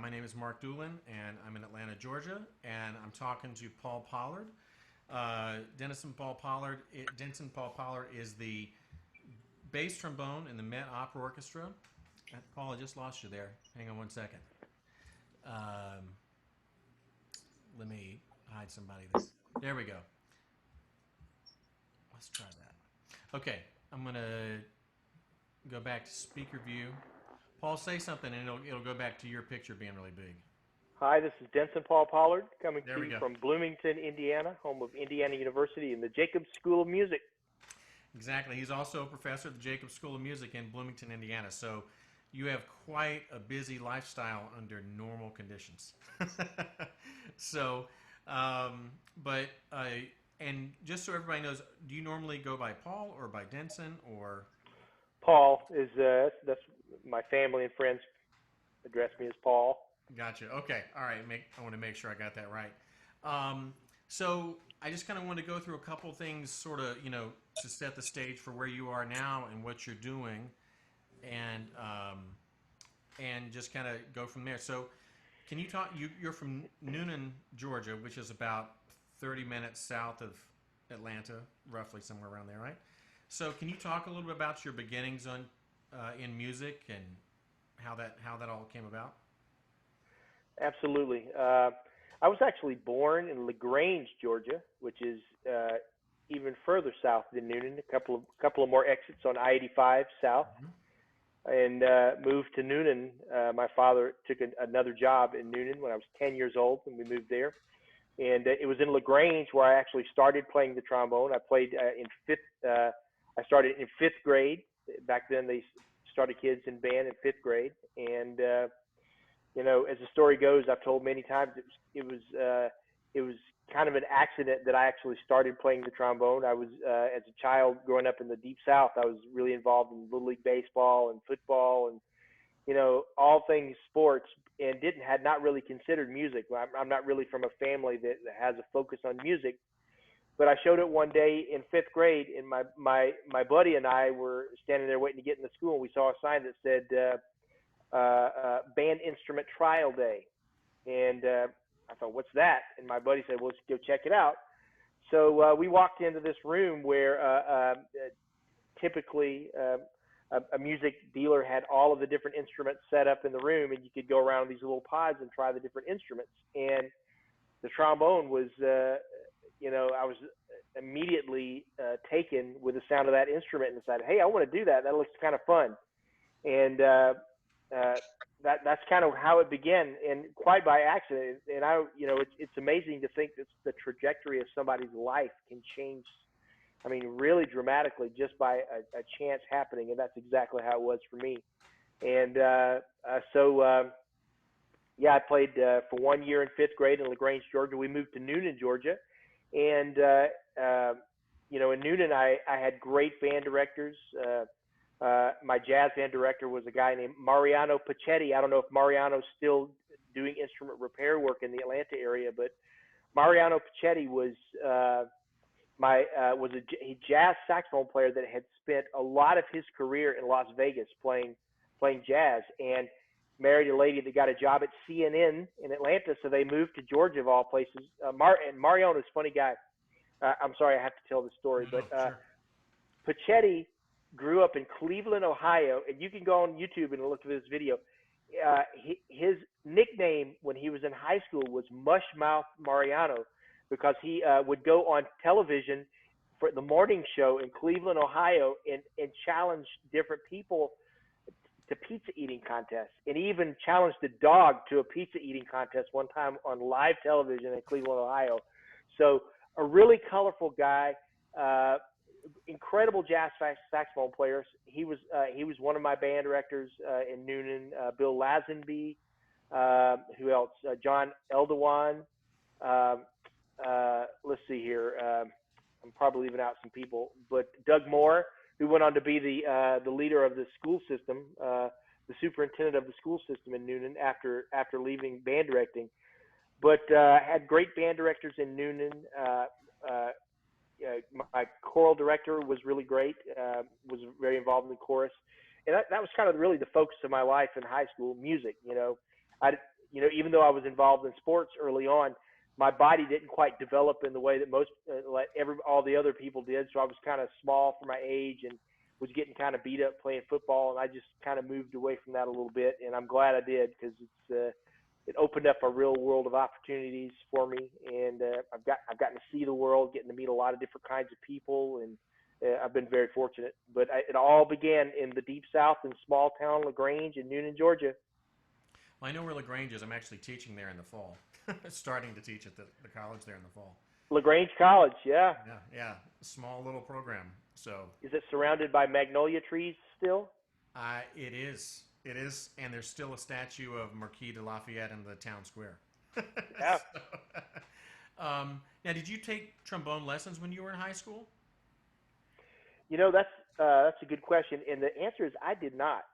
My name is Mark Doolin, and I'm in Atlanta, Georgia, and I'm talking to Paul Pollard. Denson Paul Pollard is the bass trombone in the Met Opera Orchestra. Paul, I just lost you there. Hang on one second. Um, Let me hide somebody. There we go. Let's try that. Okay, I'm gonna go back to speaker view. Paul, say something, and it'll go back to your picture being really big. Hi, this is Denson Paul Pollard coming There to we you go. from Bloomington, Indiana, home of Indiana University and the Jacobs School of Music. Exactly. He's also a professor at the Jacobs School of Music in Bloomington, Indiana. So you have quite a busy lifestyle under normal conditions. so, but and just so everybody knows, do you normally go by Paul or by Denson or? Paul is that's my family and friends address me as Paul. Gotcha. Okay. All right. I want to make sure I got that right. Um, so I just kind of want to go through a couple things, sort of, to set the stage for where you are now and what you're doing, and just kind of go from there. So, can you talk? You're from Noonan, Georgia, which is about 30 minutes south of Atlanta, roughly somewhere around there, right? So, can you talk a little bit about your beginnings in music and how that all came about? Absolutely. I was actually born in LaGrange, Georgia, which is even further south than Noonan. A couple of more exits on I-85 south, Mhm. and moved to Noonan. My father took another job in Noonan when I was 10 years old, and we moved there. And it was in LaGrange where I actually started playing the trombone. I played in fifth. I started in fifth grade. Back then, they started kids in band in fifth grade, and as the story goes, I've told many times it was kind of an accident that I actually started playing the trombone. I was as a child growing up in the deep South. I was really involved in little league baseball and football and all things sports, and had not really considered music. I'm not really from a family that has a focus on music, but I showed it one day in fifth grade, and my buddy and I were standing there waiting to get in the school, and we saw a sign that said band instrument trial day, and I thought, what's that? And my buddy said, well, let's go check it out. So we walked into this room where typically a music dealer had all of the different instruments set up in the room, and you could go around these little pods and try the different instruments. And the trombone was, I was immediately taken with the sound of that instrument and decided, hey, I want to do that. That looks kind of fun. And uh, that's kind of how it began, and quite by accident. And it's amazing to think that the trajectory of somebody's life can change. I mean, really dramatically just by a chance happening, and that's exactly how it was for me. And yeah, I played for 1 year in fifth grade in LaGrange, Georgia. We moved to Noonan, Georgia, and in Noonan, I had great band directors. My jazz band director was a guy named Mariano Pacetti. I don't know if Mariano's still doing instrument repair work in the Atlanta area, but Mariano Pacetti was a jazz saxophone player that had spent a lot of his career in Las Vegas playing jazz, and married a lady that got a job at CNN in Atlanta, so they moved to Georgia of all places. And Mariano's a funny guy. I'm sorry I have to tell the story, No, but sure. Pacetti grew up in Cleveland, Ohio, and you can go on YouTube and look at this video. His nickname when he was in high school was Mushmouth Mariano because he would go on television for the morning show in Cleveland, Ohio, and challenge different people to pizza eating contests. And he even challenged a dog to a pizza eating contest one time on live television in Cleveland, Ohio. So a really colorful guy. Incredible jazz saxophone players. He was one of my band directors in Noonan. Bill Lazenby, who else? John Eldewan. Um, let's see here. I'm probably leaving out some people, but Doug Moore, who went on to be the leader of the school system, the superintendent of the school system in Noonan after leaving band directing. But had great band directors in Noonan. Uh, my choral director was really great. Was very involved in the chorus, and that was kind of really the focus of my life in high school. Music, I even though I was involved in sports early on, my body didn't quite develop in the way that most like all the other people did. So I was kind of small for my age and was getting kind of beat up playing football, and I just kind of moved away from that a little bit. And I'm glad I did, because it opened up a real world of opportunities for me, and I've gotten to see the world, getting to meet a lot of different kinds of people, and I've been very fortunate. But it all began in the Deep South, in small town LaGrange in Noonan, Georgia. Well, I know where LaGrange is. I'm actually teaching there in the fall. Starting to teach at the college there in the fall. LaGrange College, yeah. Yeah. Small little program. So. Is it surrounded by magnolia trees still? It is. It is, and there's still a statue of Marquis de Lafayette in the town square. Yeah. Now, did you take trombone lessons when you were in high school? That's a good question, and the answer is I did not.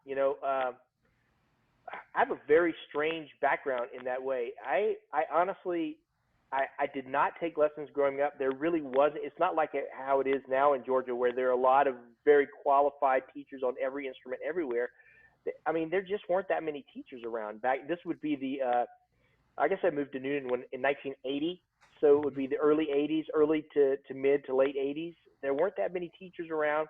I have a very strange background in that way. I honestly, I did not take lessons growing up. There really wasn't. It's not like how it is now in Georgia, where there are a lot of very qualified teachers on every instrument everywhere. I mean, there just weren't that many teachers around. This would be I guess I moved to Noonan in 1980, so it would be the early 80s, early to mid to late 80s. There weren't that many teachers around.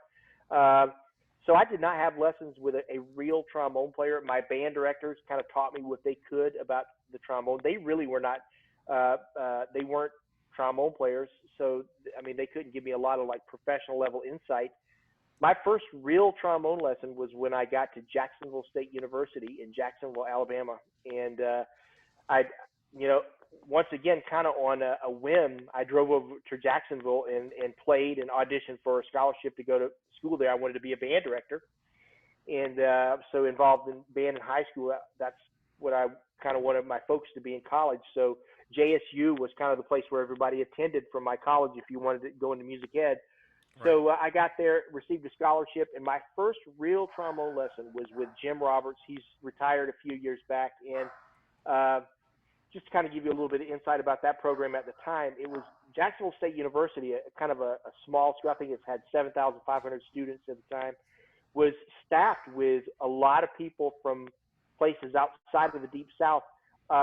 So I did not have lessons with a real trombone player. My band directors kind of taught me what they could about the trombone. They really were not, they weren't trombone players. So, I mean, they couldn't give me a lot of like professional level insight. My first real trombone lesson was when I got to Jacksonville State University in Jacksonville, Alabama. And once again, kind of on a whim, I drove over to Jacksonville and played and auditioned for a scholarship to go to school there. I wanted to be a band director. And so involved in band in high school. That's what I kind of wanted my focus to be in college. So JSU was kind of the place where everybody attended from my college if you wanted to go into music ed. Right. So I got there, received a scholarship, and my first real trombone lesson was with Jim Roberts. He's retired a few years back. And just to kind of give you a little bit of insight about that program at the time, it was Jacksonville State University, kind of a small school. I think it's had 7,500 students at the time, was staffed with a lot of people from places outside of the Deep South,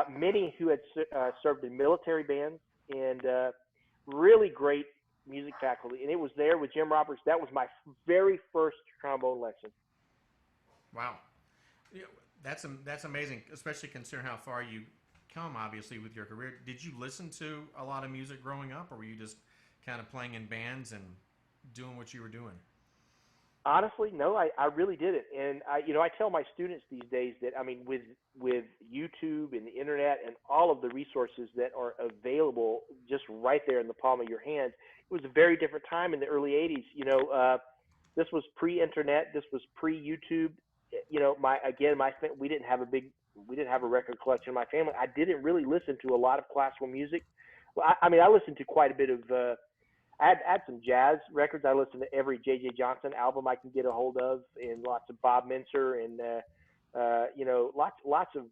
many who had served in military bands, and really great music faculty. And it was there with Jim Roberts. That was my very first trombone lesson. Wow. Yeah, that's amazing, especially considering how far you come, obviously, with your career. Did you listen to a lot of music growing up, or were you just kind of playing in bands and doing what you were doing? Honestly, no, I really didn't. And I tell my students these days that, I mean, with YouTube and the internet and all of the resources that are available just right there in the palm of your hands, it was a very different time in the early 80s. This was pre-internet. This was pre-YouTube. We didn't have a record collection in my family. I didn't really listen to a lot of classical music. Well, I listened to quite a bit of, I had some jazz records. I listened to every J.J. Johnson album I can get a hold of, and lots of Bob Mincer, and lots of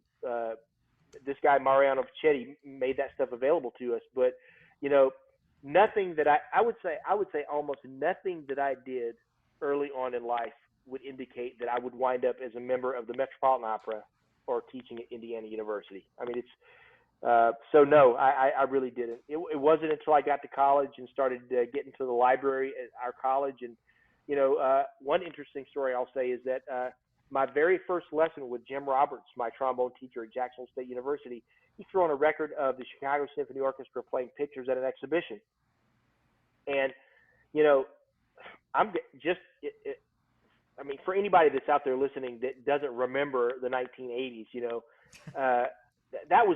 this guy Mariano Pichetti made that stuff available to us. But nothing that I would say almost nothing that I did early on in life would indicate that I would wind up as a member of the Metropolitan Opera or teaching at Indiana University. I mean, so no, I really didn't. It wasn't until I got to college and started getting to the library at our college. And, one interesting story I'll say is that my very first lesson with Jim Roberts, my trombone teacher at Jacksonville State University, he threw on a record of the Chicago Symphony Orchestra playing pictures at an exhibition. And, for anybody that's out there listening that doesn't remember the 1980s, that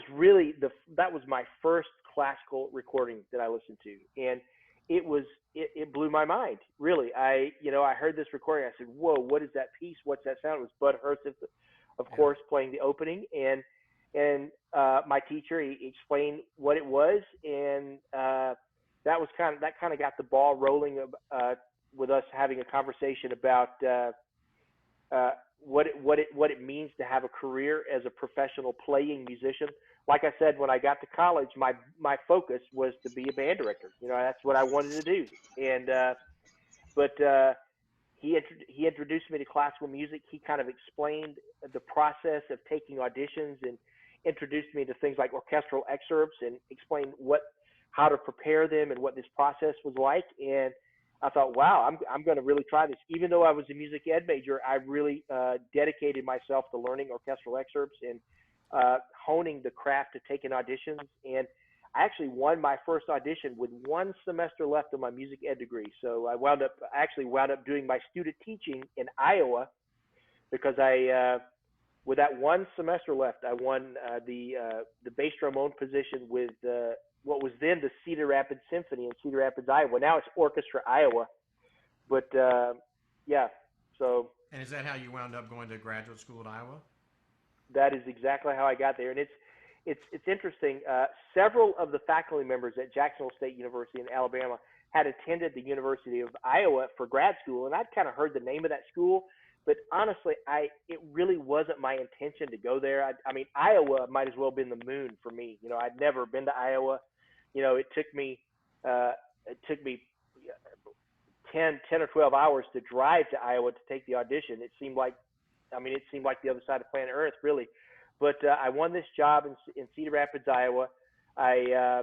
was my first classical recording that I listened to, and it blew my mind. Really, I heard this recording. I said, "Whoa, what is that piece? What's that sound?" It was Bud Herseth, of course, playing the opening, and my teacher, he explained what it was, and that kind of got the ball rolling with us having a conversation about what it means to have a career as a professional playing musician. Like I said, when I got to college, my focus was to be a band director. That's what I wanted to do. And but he introduced me to classical music. He kind of explained the process of taking auditions, and introduced me to things like orchestral excerpts and explained how to prepare them and what this process was like. And I thought, wow, I'm going to really try this. Even though I was a music ed major, I really dedicated myself to learning orchestral excerpts and honing the craft of taking auditions. And I actually won my first audition with one semester left of my music ed degree. So I actually wound up doing my student teaching in Iowa because with that one semester left, I won the bass trombone position with what was then the Cedar Rapids Symphony in Cedar Rapids, Iowa. Now it's Orchestra, Iowa. But yeah, so. And is that how you wound up going to graduate school at Iowa? That is exactly how I got there, and it's interesting. Several of the faculty members at Jacksonville State University in Alabama had attended the University of Iowa for grad school, and I'd kind of heard the name of that school, but honestly, it really wasn't my intention to go there. I mean, Iowa might as well have been the moon for me. You know, I'd never been to Iowa. You know, it took me 10 or 12 hours to drive to Iowa to take the audition. It seemed like the other side of planet Earth, really. But I won this job in Cedar Rapids, Iowa. I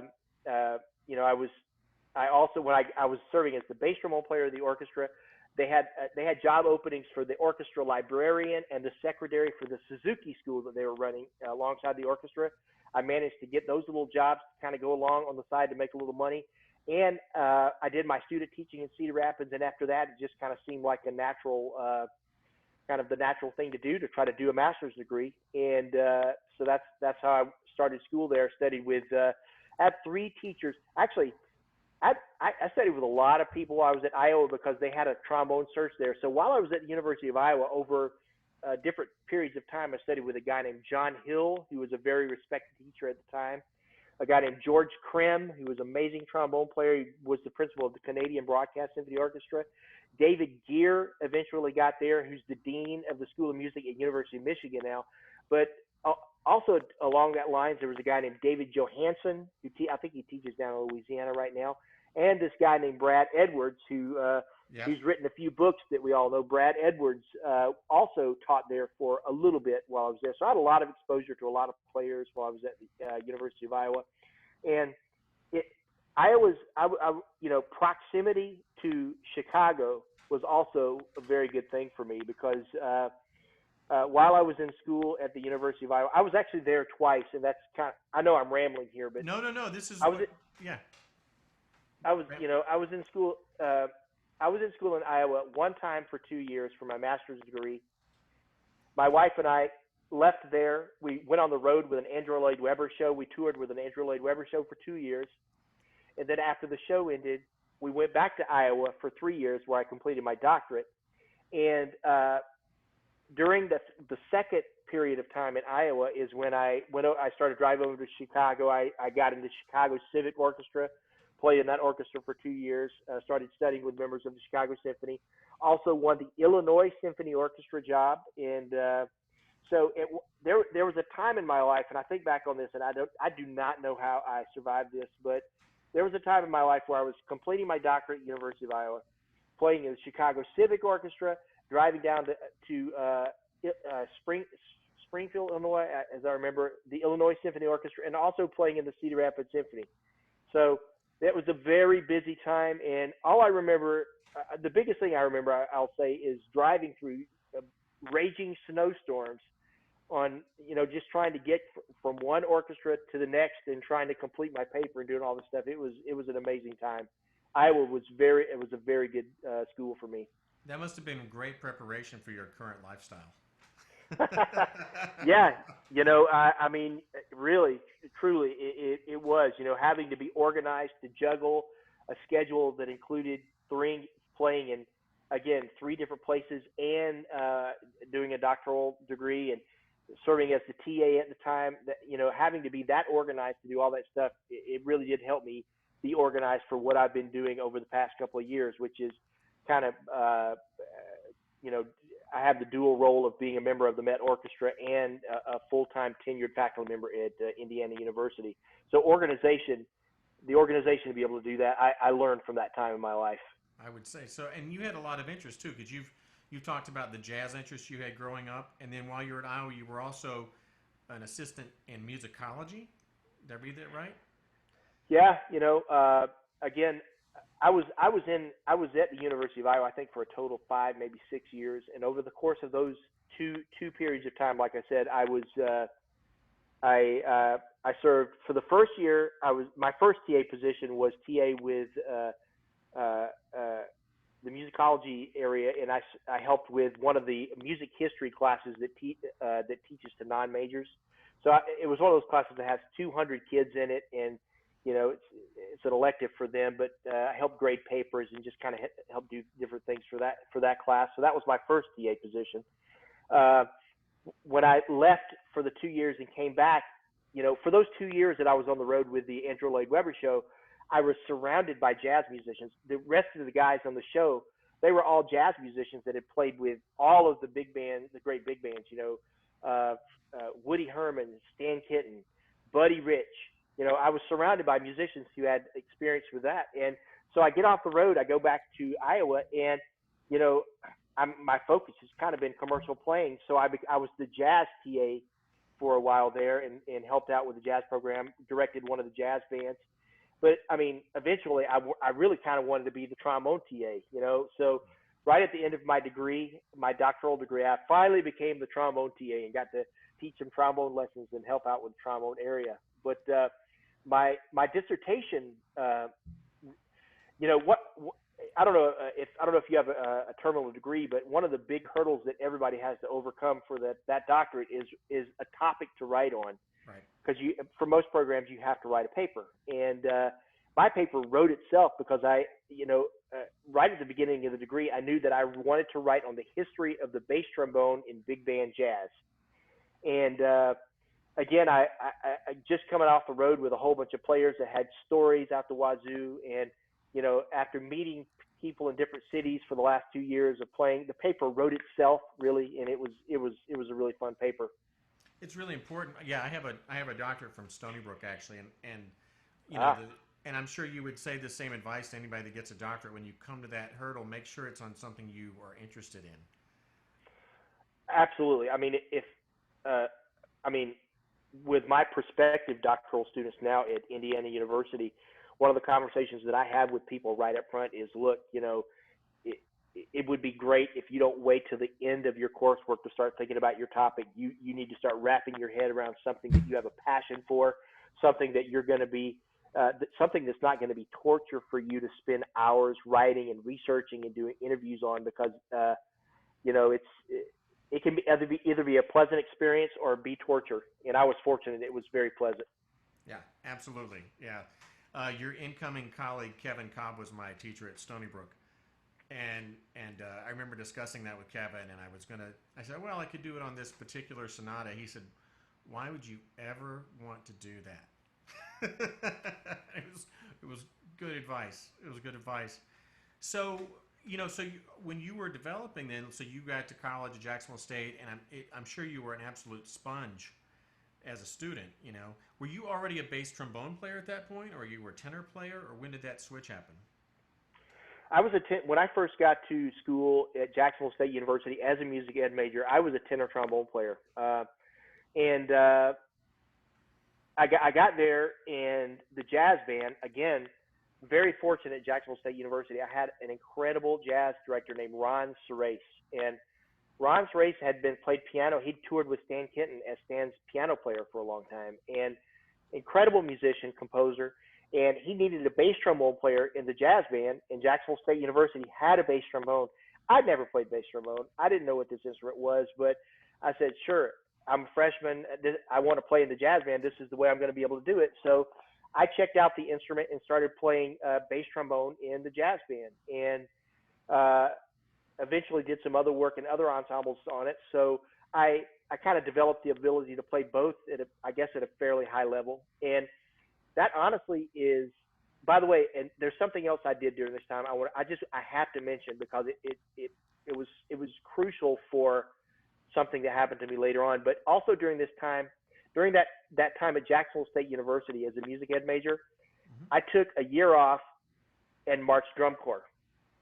also, when I was serving as the bass trombone player of the orchestra, they had job openings for the orchestra librarian and the secretary for the Suzuki school that they were running alongside the orchestra. I managed to get those little jobs to kind of go along on the side to make a little money. And I did my student teaching in Cedar Rapids, and after that, it just kind of seemed like a natural kind of the natural thing to do, to try to do a master's degree. And so that's how I started school there. Studied with, I had 3 teachers. Actually, I studied with a lot of people while I was at Iowa because they had a trombone search there. So while I was at the University of Iowa, over different periods of time, I studied with a guy named John Hill, who was a very respected teacher at the time. A guy named George Krim, who was an amazing trombone player. He was the principal of the Canadian Broadcast Symphony Orchestra. David Gear eventually got there, who's the dean of the School of Music at University of Michigan now. But also along that lines, there was a guy named David Johansen, who I think he teaches down in Louisiana right now, and this guy named Brad Edwards, who's written a few books that we all know. Brad Edwards also taught there for a little bit while I was there. So I had a lot of exposure to a lot of players while I was at the University of Iowa. And proximity to Chicago was also a very good thing for me because while I was in school at the University of Iowa, I was actually there twice, and that's I know I'm rambling here, but no, this is I was in school. I was in school in Iowa one time for 2 years for my master's degree. My wife and I left there. We went on the road with an Andrew Lloyd Webber show. We toured with an Andrew Lloyd Webber show for 2 years. And then after the show ended, we went back to Iowa for 3 years where I completed my doctorate. And during the second period of time in Iowa is when I started driving over to Chicago. I got into Chicago Civic Orchestra, played in that orchestra for 2 years, started studying with members of the Chicago Symphony. Also won the Illinois Symphony Orchestra job. And so there was a time in my life, and I think back on this, and I do not know how I survived this, but there was a time in my life where I was completing my doctorate at the University of Iowa, playing in the Chicago Civic Orchestra, driving down to Springfield, Illinois, as I remember, the Illinois Symphony Orchestra, and also playing in the Cedar Rapids Symphony. So that was a very busy time, and all I remember, the biggest thing I remember, I'll say, is driving through raging snowstorms on, just trying to get from one orchestra to the next and trying to complete my paper and doing all this stuff. It was an amazing time. Iowa was a very good school for me. That must have been great preparation for your current lifestyle. Yeah, I mean, really, truly, it was, having to be organized to juggle a schedule that included playing in, again, 3 different places and doing a doctoral degree and serving as the TA at the time. That, having to be that organized to do all that stuff, it really did help me be organized for what I've been doing over the past couple of years, which is kind of, I have the dual role of being a member of the Met Orchestra and a full-time tenured faculty member at Indiana University. So the organization to be able to do that, I learned from that time in my life. I would say so. And you had a lot of interest too, because you've talked about the jazz interest you had growing up, and then while you were at Iowa, you were also an assistant in musicology. Did I read that right? Yeah, again, I was at the University of Iowa, I think, for a total of 5, maybe 6 years, and over the course of those two periods of time, like I said, I served for the first year. My first TA position was TA with uh, uh, the musicology area, and I helped with one of the music history classes that teaches to non-majors. So it was one of those classes that has 200 kids in it, and it's an elective for them. But I helped grade papers and just kind of help do different things for that class. So that was my first TA position. Uh, when I left for the 2 years and came back, for those 2 years that I was on the road with the Andrew Lloyd Webber show, I was surrounded by jazz musicians. The rest of the guys on the show, they were all jazz musicians that had played with all of the big bands, the great big bands, Woody Herman, Stan Kenton, Buddy Rich. I was surrounded by musicians who had experience with that. And so I get off the road, I go back to Iowa, and, my focus has kind of been commercial playing. So I was the jazz TA for a while there and helped out with the jazz program, directed one of the jazz bands. But I mean, eventually, I really kind of wanted to be the trombone TA, So right at the end of my degree, my doctoral degree, I finally became the trombone TA and got to teach some trombone lessons and help out with the trombone area. But my dissertation, what I don't know if you have a terminal degree, but one of the big hurdles that everybody has to overcome for that doctorate is a topic to write on. Right. Because for most programs, you have to write a paper, and my paper wrote itself because right at the beginning of the degree, I knew that I wanted to write on the history of the bass trombone in big band jazz. And again, I just coming off the road with a whole bunch of players that had stories out the wazoo, and after meeting people in different cities for the last 2 years of playing, the paper wrote itself really, and it was a really fun paper. It's really important. Yeah, I have a doctorate from Stony Brook actually, and and I'm sure you would say the same advice to anybody that gets a doctorate. When you come to that hurdle, make sure it's on something you are interested in. Absolutely. I mean, with my prospective doctoral students now at Indiana University, one of the conversations that I have with people right up front is, look, it would be great if you don't wait till the end of your coursework to start thinking about your topic. You need to start wrapping your head around something that you have a passion for, something that you're going to be, something that's not going to be torture for you to spend hours writing and researching and doing interviews on, because it can either be a pleasant experience or be torture. And I was fortunate; it was very pleasant. Yeah, absolutely. Yeah, your incoming colleague Kevin Cobb was my teacher at Stony Brook. And I remember discussing that with Kevin, and I said, well, I could do it on this particular sonata. He said, why would you ever want to do that? It was good advice. It was good advice. So, when you were developing then, so you got to college at Jacksonville State, and I'm sure you were an absolute sponge as a student, Were you already a bass trombone player at that point, or you were a tenor player, or when did that switch happen? I was when I first got to school at Jacksonville State University as a music ed major. I was a tenor trombone player, and I got there, and the jazz band, again, very fortunate at Jacksonville State University. I had an incredible jazz director named Ron Serace, and Ron Serace had played piano. He'd toured with Stan Kenton as Stan's piano player for a long time, and incredible musician, composer. And he needed a bass trombone player in the jazz band, and Jacksonville State University had a bass trombone. I'd never played bass trombone. I didn't know what this instrument was, but I said, sure, I'm a freshman. I want to play in the jazz band. This is the way I'm going to be able to do it. So I checked out the instrument and started playing bass trombone in the jazz band, and eventually did some other work in other ensembles on it. So I kind of developed the ability to play both at a fairly high level. And that honestly is, by the way, and there's something else I did during this time. I have to mention, because it was crucial for something that happened to me later on. But also during that time at Jacksonville State University as a music ed major, I took a year off and marched drum corps.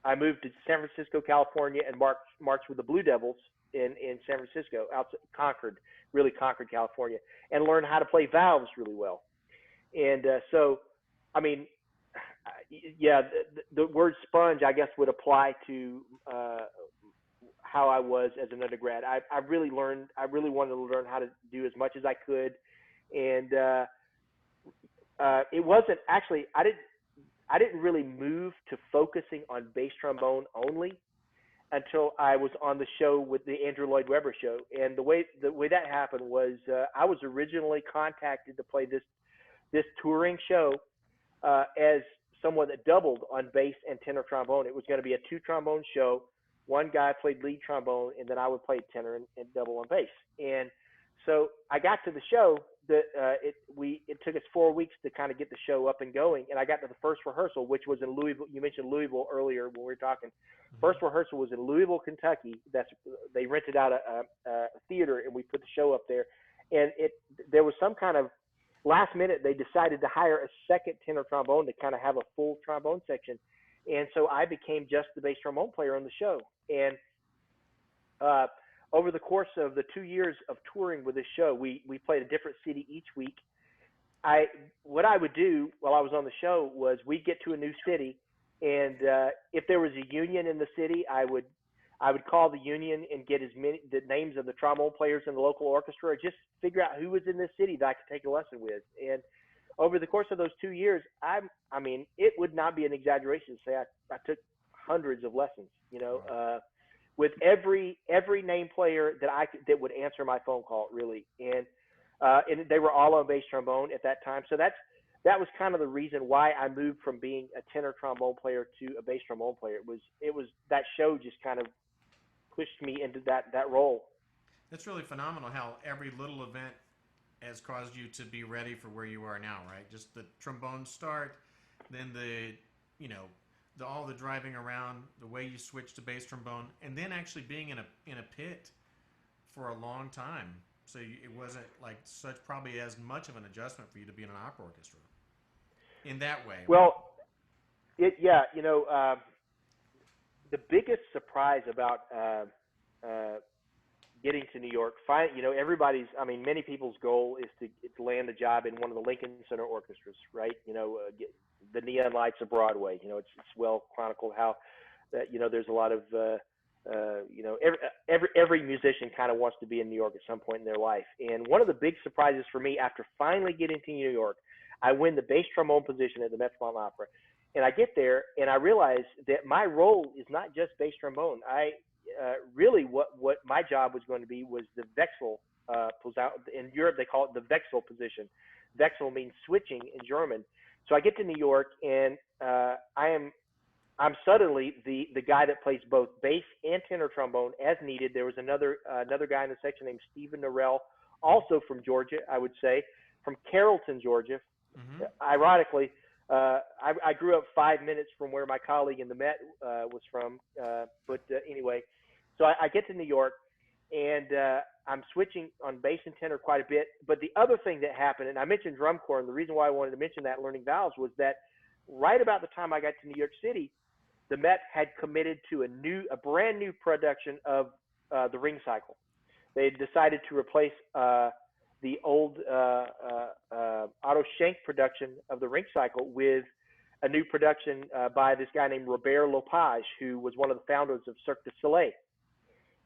I moved to San Francisco, California, and marched with the Blue Devils in San Francisco, out to Concord, California, and learned how to play valves really well. And so, I mean, yeah, the word sponge, I guess, would apply to how I was as an undergrad. I really learned. I really wanted to learn how to do as much as I could, and it wasn't actually. I didn't really move to focusing on bass trombone only until I was on the show with the Andrew Lloyd Webber show. And the way that happened was I was originally contacted to play this touring show as someone that doubled on bass and tenor trombone. It was going to be a 2 trombone show. One guy played lead trombone, and then I would play tenor and double on bass. And so I got to the show. It took us 4 weeks to kind of get the show up and going, and I got to the first rehearsal, which was in Louisville. You mentioned Louisville earlier when we were talking. First rehearsal was in Louisville, Kentucky. They rented out a theater, and we put the show up there. And there was some kind of last minute they decided to hire a second tenor trombone to kind of have a full trombone section, and so I became just the bass trombone player on the show. And over the course of the 2 years of touring with this show, we played a different city each week. What I would do while I was on the show was we'd get to a new city, and if there was a union in the city, I would call the union and get the names of the trombone players in the local orchestra, or just figure out who was in this city that I could take a lesson with. And over the course of those 2 years, I mean, it would not be an exaggeration to say I took hundreds of lessons, with every name player that would answer my phone call, really. And they were all on bass trombone at that time. So that was kind of the reason why I moved from being a tenor trombone player to a bass trombone player. It was that show just kind of pushed me into that role. That's really phenomenal how every little event has caused you to be ready for where you are now, right? Just the trombone start, then all the driving around, the way you switched to bass trombone, and then actually being in a pit for a long time. So it wasn't like probably as much of an adjustment for you to be in an opera orchestra in that way. Well, the biggest surprise about getting to New York, many people's goal is to land a job in one of the Lincoln Center orchestras, right? The neon lights of Broadway. It's well chronicled how that there's a lot of every musician kind of wants to be in New York at some point in their life. And one of the big surprises for me after finally getting to New York, I win the bass trombone position at the Metropolitan Opera. And I get there and I realize that my role is not just bass trombone. Really what my job was going to be was the Wechsel. In Europe, they call it the Wechsel position. Wechsel means switching in German. So I get to New York and I'm suddenly the guy that plays both bass and tenor trombone as needed. There was another guy in the section named Stephen Norrell, also from Georgia, I would say, from Carrollton, Georgia. Mm-hmm. Ironically, I grew up 5 minutes from where my colleague in the Met was from. But anyway, so I get to New York, and I'm switching on bass and tenor quite a bit. But the other thing that happened, and I mentioned drum corps, and the reason why I wanted to mention that, learning valves, was that right about the time I got to New York City, the Met had committed to a brand new production of the Ring Cycle. They had decided to replace the old Otto Schenk production of the Ring Cycle with a new production by this guy named Robert Lepage, who was one of the founders of Cirque du Soleil.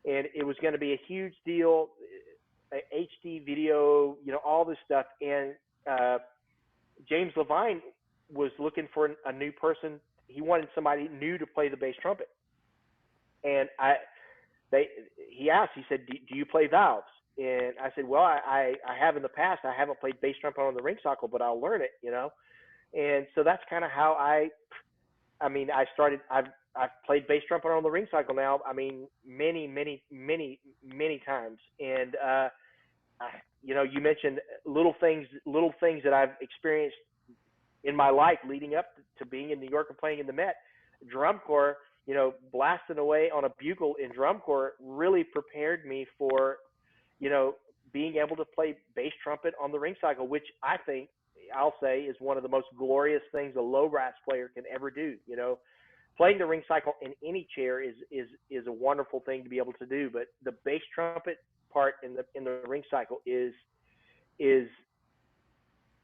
And it was going to be a huge deal, HD video, all this stuff. And James Levine was looking for a new person. He wanted somebody new to play the bass trumpet. And he asked, he said, do you play valves? And I said, well, I have in the past. I haven't played bass trumpet on the Ring Cycle, but I'll learn it, And so that's kind of how I started. I've played bass trumpet on the Ring Cycle now. Many times. And you mentioned little things that I've experienced in my life leading up to being in New York and playing in the Met. Drum corps, blasting away on a bugle in drum corps really prepared me for, being able to play bass trumpet on the Ring Cycle, which I think I'll say is one of the most glorious things a low brass player can ever do. playing the ring cycle in any chair is a wonderful thing to be able to do. But the bass trumpet part in the ring cycle is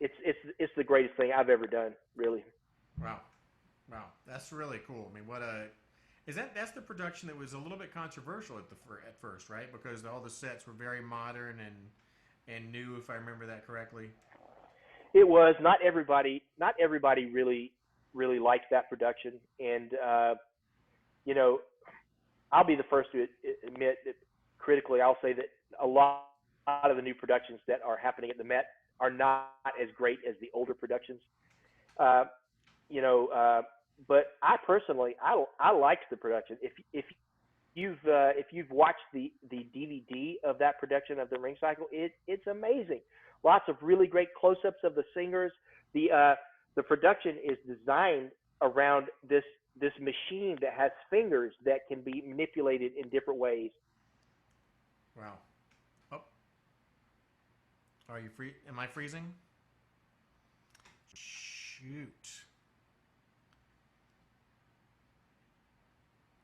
it's the greatest thing I've ever done, really. Wow, wow, that's really cool. I mean, what a that's the production that was a little bit controversial at first, right? Because all the sets were very modern and new, if I remember that correctly. It was not everybody really liked that production, and you know, I'll be the first to admit that critically, I'll say that a lot of the new productions that are happening at the Met are not as great as the older productions. Uh, but I personally, I liked the production. If you've watched the DVD of that production of the Ring Cycle, it's amazing. Lots of really great close-ups of the singers. The production is designed around this machine that has fingers that can be manipulated in different ways. Wow. Oh, are you free? Am I freezing? Shoot.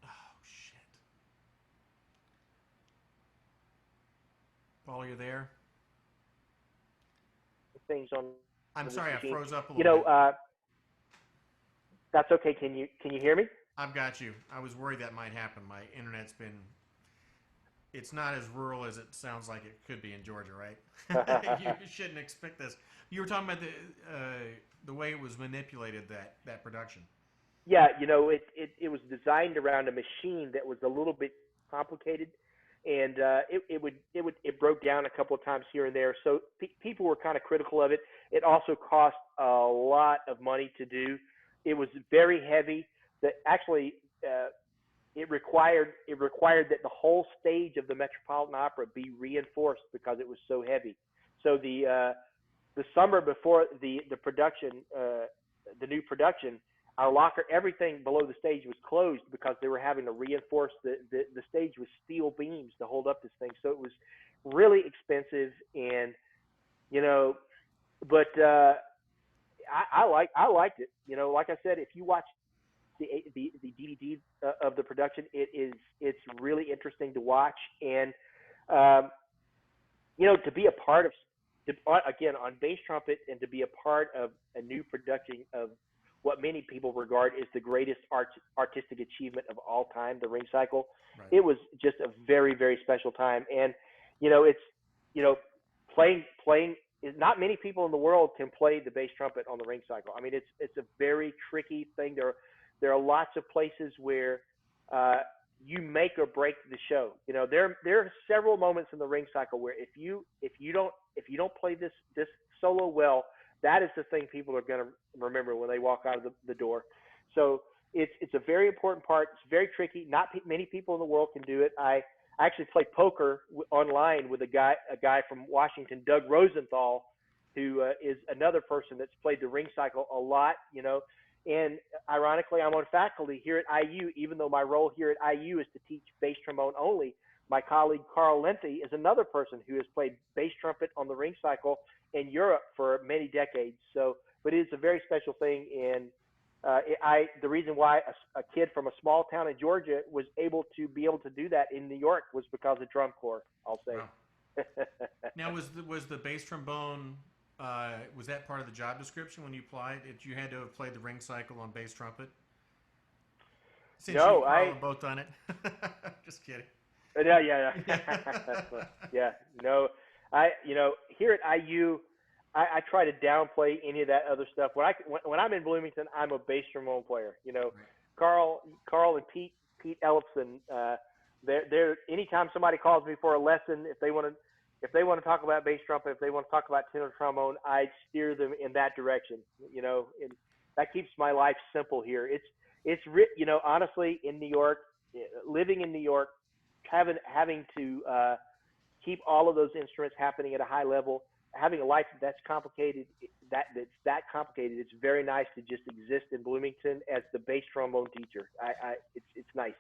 Oh shit. Paul, are you there? Things on I'm this sorry, I machine. froze up a You little know, bit. that's okay. Can you hear me? I've got you. I was worried that might happen. My internet's been. It's not as rural as it sounds like it could be in Georgia, right? You shouldn't expect this. You were talking about the way it was manipulated, that production. Yeah, it was designed around a machine that was a little bit complicated, and it broke down a couple of times here and there. So people were kind of critical of it. It also cost a lot of money to do. It was very heavy. That actually it required that the whole stage of the Metropolitan Opera be reinforced because it was so heavy. So the summer before the production, the new production, our locker, everything below the stage was closed because they were having to reinforce the stage with steel beams to hold up this thing. So it was really expensive, and you know, but I liked it. Like I said, if you watch the DVD of the production, it's really interesting to watch, and um, to be a part of again on bass trumpet and to be a part of a new production of what many people regard is the greatest artistic achievement of all time, the Ring Cycle. Right. It was just a very, very special time, and it's playing. Not many people in the world can play the bass trumpet on the Ring Cycle. I mean, it's a very tricky thing. There are lots of places where you make or break the show. There are several moments in the Ring Cycle where if you don't play this solo well, that is the thing people are going to remember when they walk out of the door. So it's a very important part. It's very tricky. Not many people in the world can do it. I actually play poker online with a guy from Washington, Doug Rosenthal, who is another person that's played the Ring Cycle a lot. And ironically, I'm on faculty here at IU, even though my role here at IU is to teach bass trombone only. My colleague Carl Lenthe is another person who has played bass trumpet on the Ring Cycle in Europe for many decades. So, but it is a very special thing. And the reason why a kid from a small town in Georgia was able to do that in New York was because of drum corps, I'll say. Wow. Now, was the bass trombone, was that part of the job description when you applied? You had to have played the Ring Cycle on bass trumpet? Since No, you and Carl have both done it. Just kidding. Yeah. Yeah. No, here at IU, I try to downplay any of that other stuff. When I'm in Bloomington, I'm a bass trombone player. Right. Carl and Pete Ellison. They're anytime somebody calls me for a lesson, if they want to talk about bass trumpet, if they want to talk about tenor trombone, I steer them in that direction. And that keeps my life simple here. Honestly, in New York, living in New York, having to keep all of those instruments happening at a high level, having a life that's complicated, that's complicated. It's very nice to just exist in Bloomington as the bass trombone teacher. It's nice.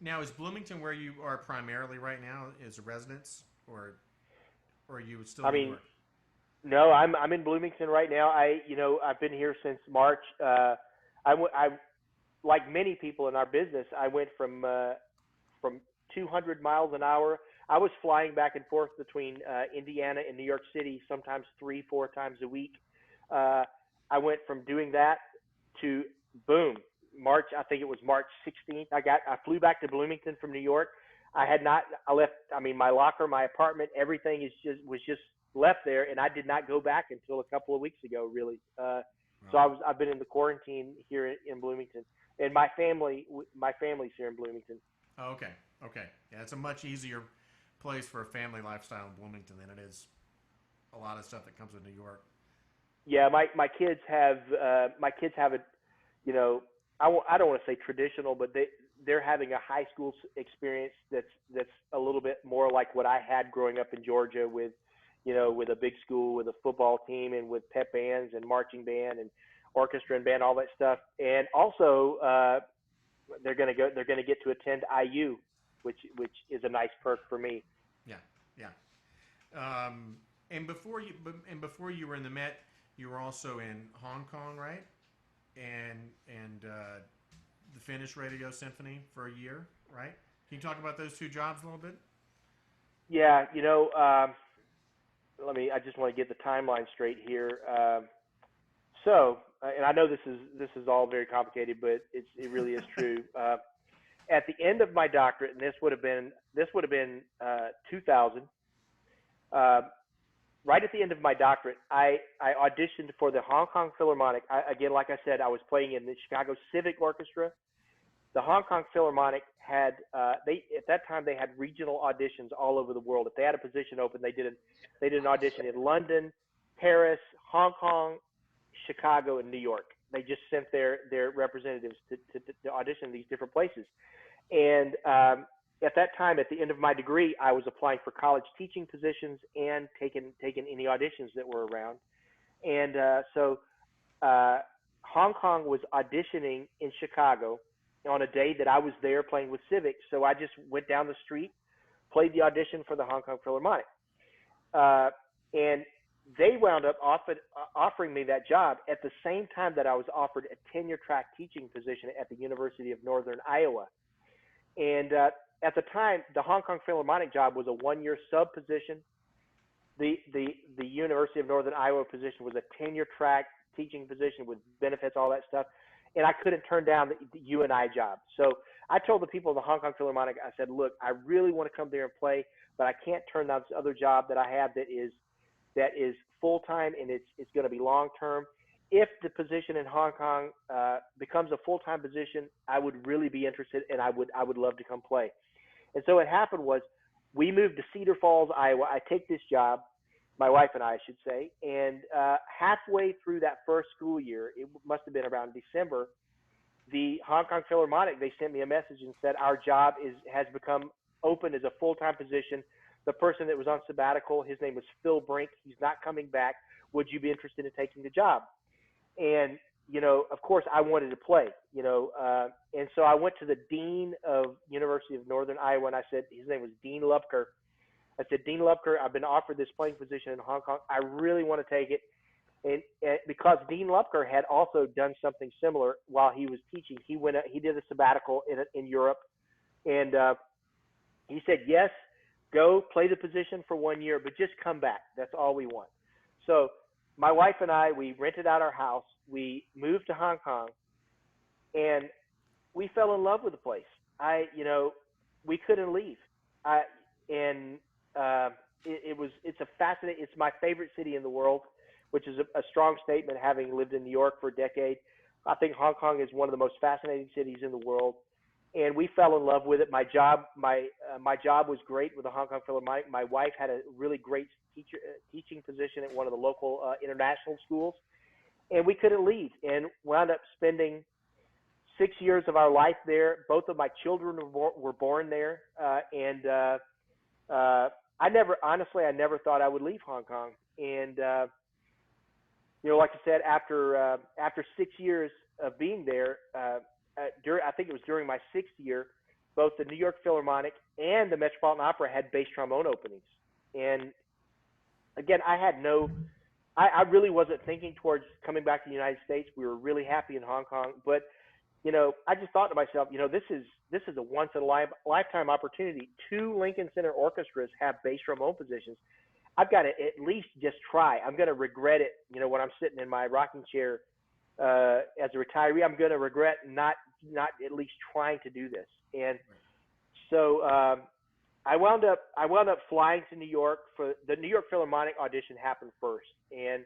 Now, is Bloomington where you are primarily right now? Is a residence, or you would still? New York? No, I'm in Bloomington right now. I've been here since March. like many people in our business, I went from 200 miles an hour. I was flying back and forth between Indiana and New York City, sometimes 3, 4 times a week. Uh, I went from doing that to boom, March. I think it was March 16th. I flew back to Bloomington from New York. I had not. I left. I mean, my locker, my apartment, everything was just left there, and I did not go back until a couple of weeks ago, really. So Right. I've been in the quarantine here in Bloomington, and my family's here in Bloomington. Oh, okay. Okay. Yeah, it's a much easier place for a family lifestyle in Bloomington than it is a lot of stuff that comes with New York. Yeah, my kids have it. You know, I don't want to say traditional, but they're having a high school experience that's a little bit more like what I had growing up in Georgia with, with a big school with a football team and with pep bands and marching band and orchestra and band, all that stuff. And also, they're gonna get to attend IU, which is a nice perk for me. Yeah. Yeah. Um, before you were in the Met, you were also in Hong Kong, right? And the Finnish Radio Symphony for a year, right? Can you talk about those two jobs a little bit? Yeah, I just want to get the timeline straight here. And I know this is all very complicated, but it really is true. At the end of my doctorate, and this would have been 2000. Uh, right at the end of my doctorate, I auditioned for the Hong Kong Philharmonic. Again, like I said, I was playing in the Chicago Civic Orchestra. The Hong Kong Philharmonic had they at that time they had regional auditions all over the world. If they had a position open, they did an audition in London, Paris, Hong Kong, Chicago, and New York. They just sent their representatives to audition in these different places. And at that time, at the end of my degree, I was applying for college teaching positions and taking any auditions that were around. And uh, Hong Kong was auditioning in Chicago on a day that I was there playing with Civic. So I just went down the street, played the audition for the Hong Kong Philharmonic, and they wound up offering me that job at the same time that I was offered a tenure track teaching position at the University of Northern Iowa. And at the time, the Hong Kong Philharmonic job was a 1-year sub position. The University of Northern Iowa position was a tenure track teaching position with benefits, all that stuff. And I couldn't turn down the UNI job. So I told the people of the Hong Kong Philharmonic, I said, look, I really want to come there and play, but I can't turn down this other job that I have that is full time and it's going to be long term. If the position in Hong Kong becomes a full time position, I would really be interested, and I would love to come play. And so what happened was we moved to Cedar Falls, Iowa. I take this job, my wife and I should say, and halfway through that first school year, it must have been around December, the Hong Kong Philharmonic, they sent me a message and said our job has become open as a full-time position. The person that was on sabbatical, his name was Phil Brink. He's not coming back. Would you be interested in taking the job? And of course, I wanted to play. And so I went to the dean of University of Northern Iowa, and I said, his name was Dean Lupker. I said, Dean Lupker, I've been offered this playing position in Hong Kong. I really want to take it. And because Dean Lupker had also done something similar while he was teaching, he did a sabbatical in Europe, and he said, yes, go play the position for 1 year, but just come back. That's all we want. So my wife and I, we rented out our house. We moved to Hong Kong, and we fell in love with the place. We couldn't leave. I and it's a fascinating. It's my favorite city in the world, which is a strong statement. Having lived in New York for a decade, I think Hong Kong is one of the most fascinating cities in the world, and we fell in love with it. My job was great with the Hong Kong Philharmonic. My wife had a really great teaching position at one of the local international schools, and we couldn't leave, and wound up spending 6 years of our life there. Both of my children were born there, and I never thought I would leave Hong Kong. And like I said, after 6 years of being there, I think it was during my 6th year, both the New York Philharmonic and the Metropolitan Opera had bass trombone openings. And again, I really wasn't thinking towards coming back to the United States. We were really happy in Hong Kong, but I just thought to myself, this is a once in a lifetime opportunity. Two Lincoln Center orchestras have bass trombone positions. I've got to at least just try. I'm going to regret it, when I'm sitting in my rocking chair as a retiree. I'm going to regret not at least trying to do this. And so I wound up flying to New York for the New York Philharmonic audition happened first, and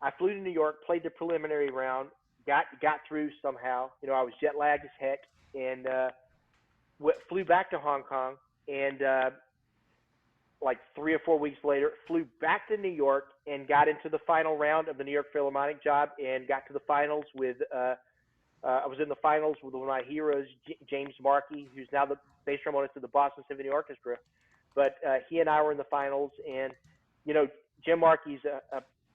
I flew to New York, played the preliminary round, got through somehow. I was jet lagged as heck, and flew back to Hong Kong, and like 3 or 4 weeks later, flew back to New York and got into the final round of the New York Philharmonic job, and got to the finals with. I was in the finals with one of my heroes, James Markey, who's now the bass trombonist of the Boston Symphony Orchestra. But he and I were in the finals, and Jim Markey's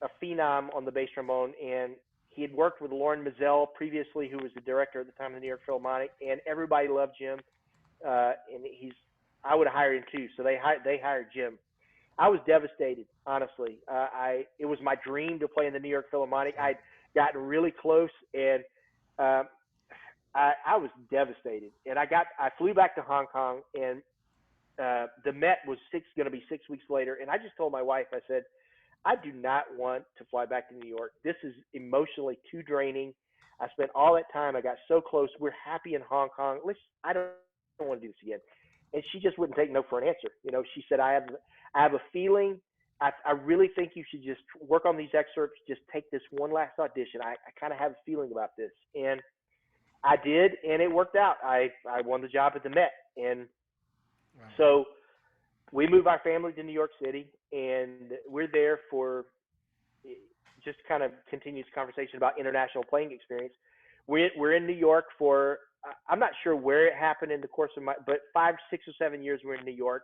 a phenom on the bass trombone, and he had worked with Lauren Mazel previously, who was the director at the time of the New York Philharmonic, and everybody loved Jim. And I would have hired him too, so they hired Jim. I was devastated, honestly. It was my dream to play in the New York Philharmonic. I'd gotten really close, and I was devastated. And I flew back to Hong Kong, and the Met was going to be 6 weeks later. And I just told my wife, I said, I do not want to fly back to New York. This is emotionally too draining. I spent all that time. I got so close. We're happy in Hong Kong. I don't want to do this again. And she just wouldn't take no for an answer. She said, I have a feeling. I really think you should just work on these excerpts. Just take this one last audition. I kind of have a feeling about this. And I did, and it worked out. I won the job at the Met. And so we moved our family to New York City, and we're there for just kind of continuous conversation about international playing experience. We're in New York for, I'm not sure where it happened in the course of but 5, 6, or 7 years we're in New York.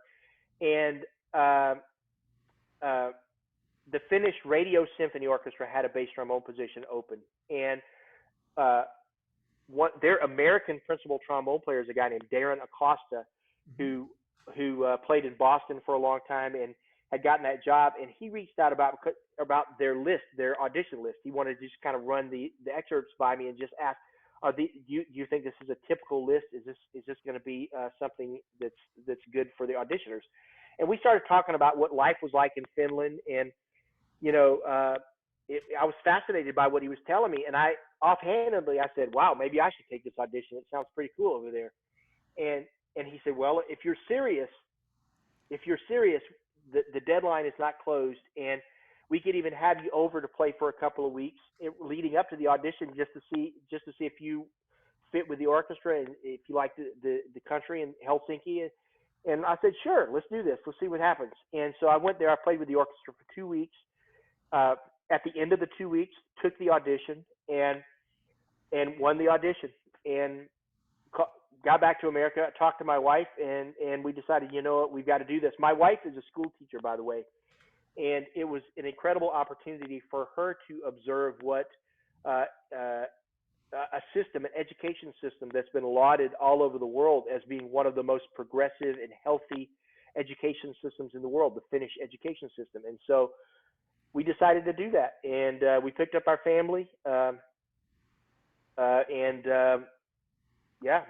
And the Finnish Radio Symphony Orchestra had a bass trombone position open. And their American principal trombone player is a guy named Darren Acosta, who played in Boston for a long time and had gotten that job. And he reached out about their list, their audition list. He wanted to just kind of run the excerpts by me and just ask, do you think this is a typical list? Is this going to be something that's good for the auditioners? And we started talking about what life was like in Finland, and I was fascinated by what he was telling me. And I offhandedly said, "Wow, maybe I should take this audition. It sounds pretty cool over there." And he said, "Well, if you're serious, the deadline is not closed, and we could even have you over to play for a couple of weeks leading up to the audition, just to see if you fit with the orchestra and if you like the country in Helsinki." And I said, "Sure, let's do this. Let's see what happens." And so I went there. I played with the orchestra for 2 weeks. At the end of the 2 weeks, took the audition and won the audition, and got back to America, talked to my wife, and we decided, we've got to do this. My wife is a school teacher, by the way, and it was an incredible opportunity for her to observe what a system, an education system that's been lauded all over the world as being one of the most progressive and healthy education systems in the world, the Finnish education system. And so we decided to do that, and we picked up our family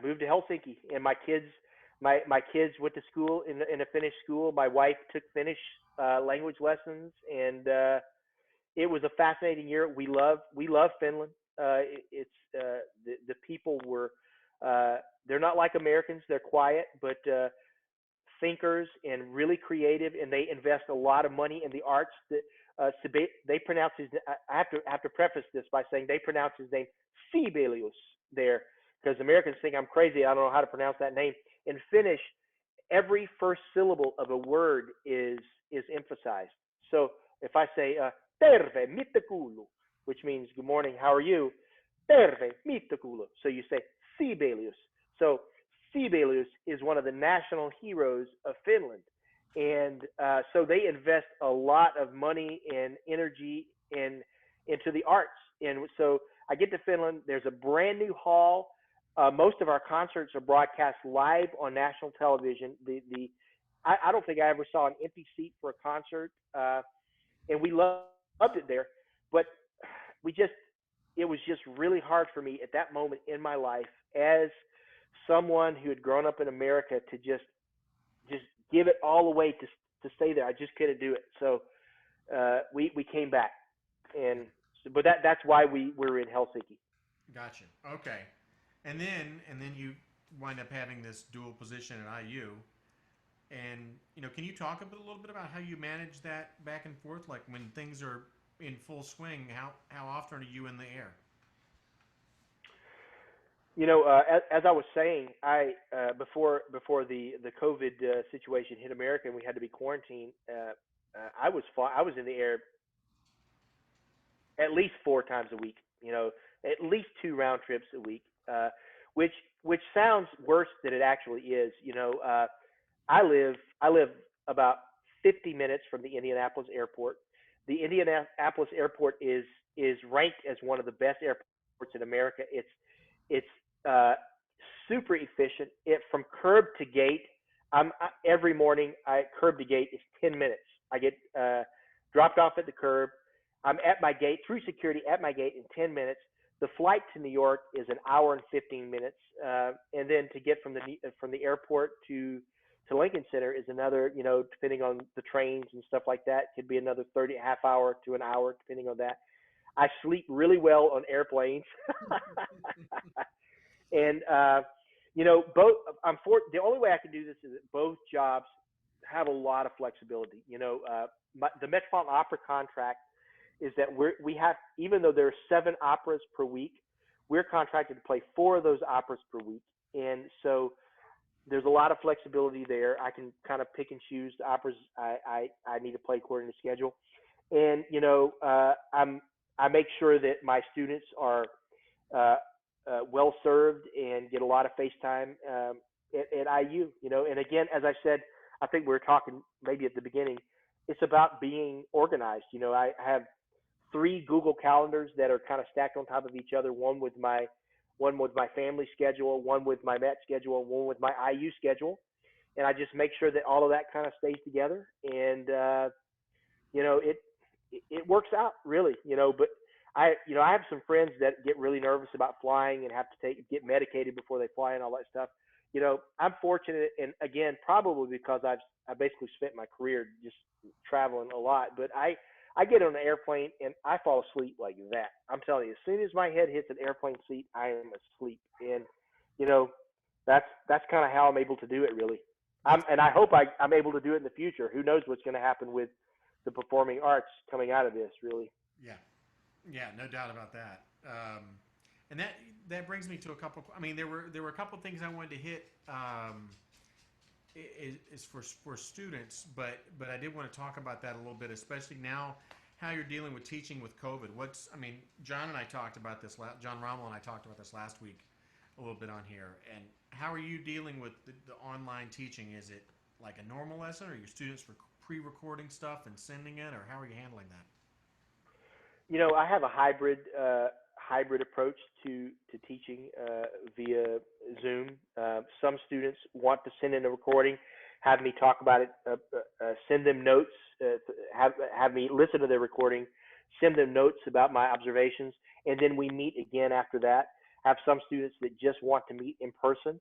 moved to Helsinki. And my kids went to school in a Finnish school. My wife took Finnish language lessons, and it was a fascinating year. We love Finland. The people were they're not like Americans. They're quiet, but thinkers and really creative, and they invest a lot of money in the arts. They pronounce his. I have to preface this by saying they pronounce his name Sibelius there, because Americans think I'm crazy. I don't know how to pronounce that name. In Finnish, every first syllable of a word is emphasized. So if I say terve, mitä kuuluu, which means good morning, how are you? Terve, mitä kuuluu. So you say Sibelius. So Sibelius is one of the national heroes of Finland. And so they invest a lot of money and energy into the arts. And so I get to Finland. There's a brand new hall. Most of our concerts are broadcast live on national television. I don't think I ever saw an empty seat for a concert. And we loved it there. But it was just really hard for me at that moment in my life as someone who had grown up in America to just give it all away to stay there. I just couldn't do it. So we came back, and but that's why we were in Helsinki. Gotcha. Okay. And then you wind up having this dual position at IU. And can you talk a little bit about how you manage that back and forth? Like when things are in full swing, how often are you in the air? As I was saying, I before the COVID situation hit America and we had to be quarantined, I was in the air at least 4 times a week. At least 2 round trips a week, which which sounds worse than it actually is. I live about 50 minutes from the Indianapolis airport. The Indianapolis airport is ranked as one of the best airports in America. It's super efficient. It from curb to gate. Every morning. I curb to gate is 10 minutes. I get dropped off at the curb. I'm at my gate through security at my gate in 10 minutes. The flight to New York is an hour and 15 minutes, and then to get from the airport to Lincoln Center is another, depending on the trains and stuff like that, could be another 30 half hour to an hour, depending on that. I sleep really well on airplanes, and both. The only way I can do this is that both jobs have a lot of flexibility. The Metropolitan Opera contract is that we have, even though there are 7 operas per week, we're contracted to play 4 of those operas per week, and so there's a lot of flexibility there. I can kind of pick and choose the operas I need to play according to schedule, and I make sure that my students are well served and get a lot of face time at IU. And again, as I said, I think we were talking maybe at the beginning. It's about being organized. I have 3 Google calendars that are kind of stacked on top of each other. One with my family schedule, one with my Met schedule, and one with my IU schedule. And I just make sure that all of that kind of stays together. And it works out really. But I have some friends that get really nervous about flying and have to get medicated before they fly and all that stuff. I'm fortunate, and again, probably because I've basically spent my career just traveling a lot. But I get on an airplane and I fall asleep like that. I'm telling you, as soon as my head hits an airplane seat, I am asleep. And that's kind of how I'm able to do it, really. And I hope I'm able to do it in the future. Who knows what's going to happen with the performing arts coming out of this, really. Yeah, yeah, no doubt about that. And that brings me to a couple. I mean, there were a couple things I wanted to hit. Is for students, but I did want to talk about that a little bit, especially now how you're dealing with teaching with COVID. John and I talked about this. John Rommel and I talked about this last week a little bit on here. And how are you dealing with the online teaching? Is it like a normal lesson, or are your students pre-recording stuff and sending it, or how are you handling that? I have a hybrid approach to teaching via Zoom. Some students want to send in a recording, have me talk about it, send them notes, have me listen to their recording, send them notes about my observations, and then we meet again after that. Have some students that just want to meet in person.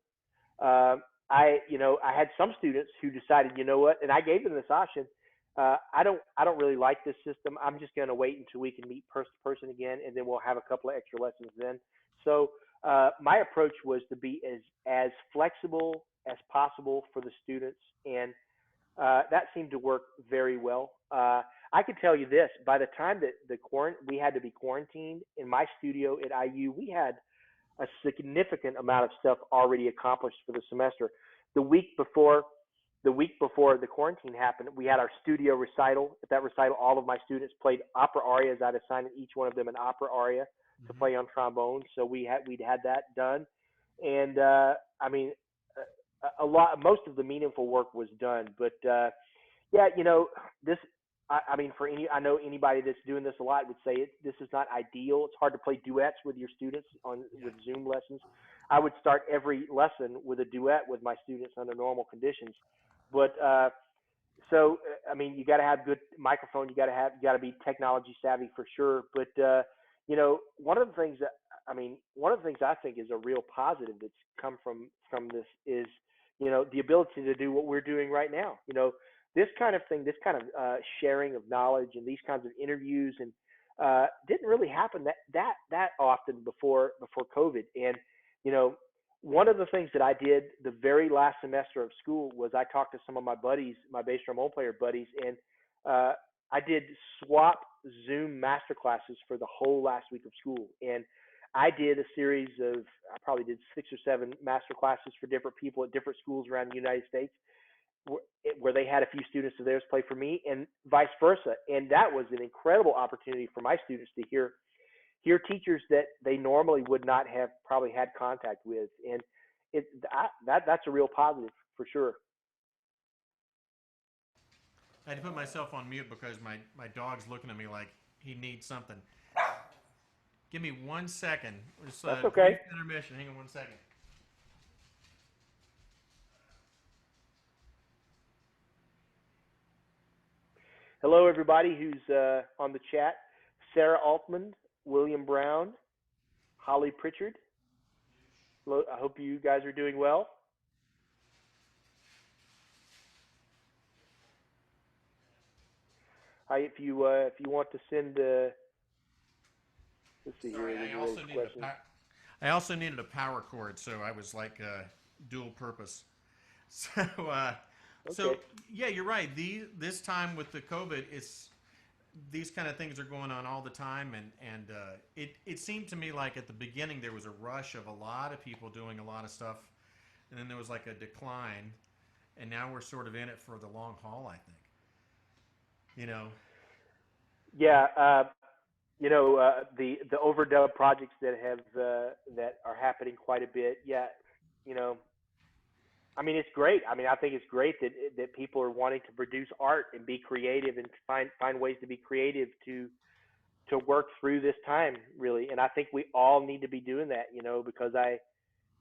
I had some students who decided, what, and I gave them this option. I don't really like this system. I'm just going to wait until we can meet person to person again, and then we'll have a couple of extra lessons then. So my approach was to be as flexible as possible for the students, and that seemed to work very well. I can tell you this: by the time that we had to be quarantined in my studio at IU, we had a significant amount of stuff already accomplished for the semester. The week before the quarantine happened, we had our studio recital. At that recital, all of my students played opera arias. I'd assigned each one of them an opera aria to play on trombone. So we'd had that done, and most of the meaningful work was done. But this. I know anybody that's doing this a lot would say this is not ideal. It's hard to play duets with your students with Zoom lessons. I would start every lesson with a duet with my students under normal conditions. But you got to have good microphone. You got to be technology savvy for sure. But one of the things that one of the things I think is a real positive that's come from this is, the ability to do what we're doing right now. This kind of thing, this kind of sharing of knowledge and these kinds of interviews, and didn't really happen that often before COVID. And you know, one of the things that I did the very last semester of school was I talked to some of my buddies, my bass trombone player buddies, and uh, I did swap Zoom master classes for the whole last week of school. And I did a series of, I probably did 6 or 7 master classes for different people at different schools around the United States, where they had a few students of theirs play for me, and vice versa. And that was an incredible opportunity for my students to hear teachers that they normally would not have probably had contact with. And that's a real positive for sure. I had to put myself on mute because my dog's looking at me like he needs something. Give me 1 second. Just That's a okay. brief intermission. Hang on 1 second. Hello, everybody who's on the chat. Sarah Altman, William Brown, Holly Pritchard. Hello, I hope you guys are doing well. Hi, if you want to send, let's see Sorry, here. There's a question. I also needed a power cord, so I was like dual purpose. So, so Okay. yeah, you're right. This time with the COVID, these kind of things are going on all the time, and it seemed to me like at the beginning there was a rush of a lot of people doing a lot of stuff, and then there was like a decline, and now we're sort of in it for the long haul, I think. Yeah, the overdub projects that are happening quite a bit. Yeah, you know, it's great. I think it's great that people are wanting to produce art and be creative and find ways to be creative to work through this time, really. And I think we all need to be doing that, because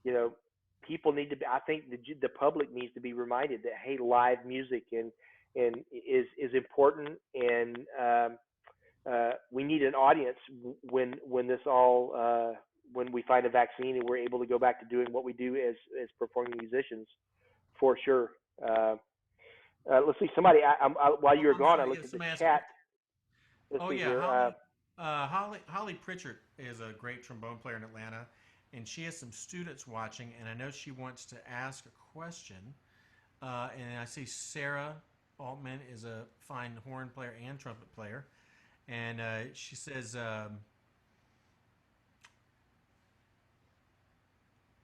you know, people need to be. I think the public needs to be reminded that, hey, live music and is important, and we need an audience when this all when we find a vaccine and we're able to go back to doing what we do as performing musicians, for sure. Let's see. Somebody, while Oh, you were I'm gone, I sorry. Yeah, looked at the somebody asked. chat. Let's Oh see yeah, here. Holly Pritchard is a great trombone player in Atlanta, and she has some students watching, and I know she wants to ask a question. And I see Sarah Altman is a fine horn player and trumpet player, and she says,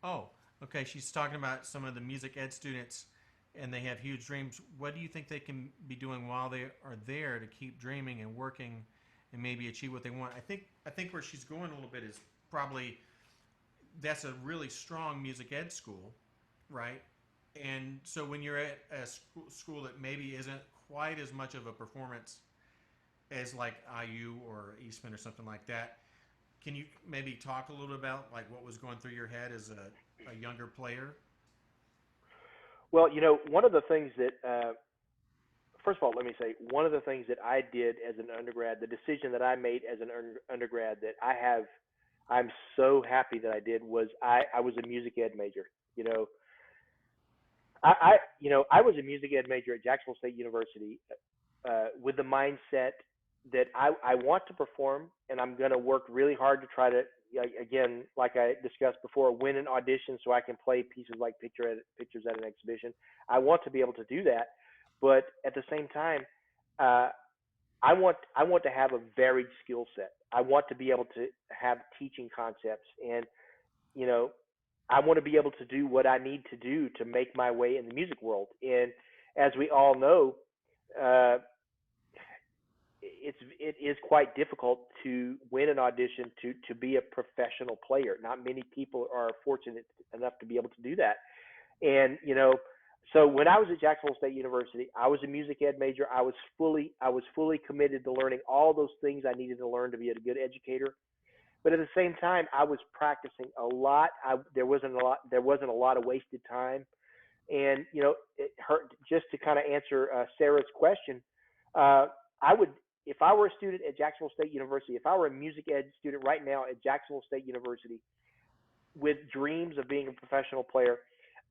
"Oh, okay." She's talking about some of the music ed students, and they have huge dreams. What do you think they can be doing while they are there to keep dreaming and working, and maybe achieve what they want? I think where she's going a little bit is probably that's a really strong music ed school, right? And so when you're at a school that maybe isn't quite as much of a performance as like IU or Eastman or something like that, can you maybe talk a little about like what was going through your head as a younger player? Well, one of the things that first of all, let me say one of the things that I did as an undergrad, the decision that I made as an undergrad that I'm so happy that I did was I was a music ed major. You know, I was a music ed major at Jacksonville State University with the mindset that I want to perform and I'm going to work really hard to try to, again, like I discussed before, win an audition so I can play pieces like pictures at an exhibition. I want to be able to do that, but at the same time, uh, I want to have a varied skill set. I want to be able to have teaching concepts, and you know, I want to be able to do what I need to do to make my way in the music world. And as we all know, uh, it is quite difficult to win an audition to be a professional player. Not many people are fortunate enough to be able to do that. And so when I was at Jacksonville State University, I was a music ed major. I was fully committed to learning all those things I needed to learn to be a good educator. But at the same time, I was practicing a lot. There wasn't a lot of wasted time. And it hurt just to kind of answer Sarah's question. Uh, I would if I were a student at Jacksonville State University, if I were a music ed student right now at Jacksonville State University with dreams of being a professional player,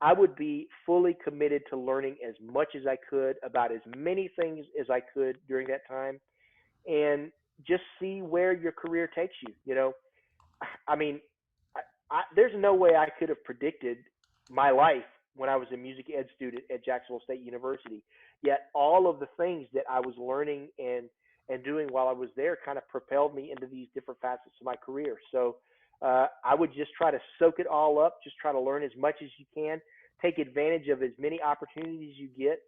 I would be fully committed to learning as much as I could about as many things as I could during that time, and just see where your career takes you. I mean, there's no way I could have predicted my life when I was a music ed student at Jacksonville State University. Yet all of the things that I was learning and doing while I was there kind of propelled me into these different facets of my career. So I would just try to soak it all up, just try to learn as much as you can, take advantage of as many opportunities you get.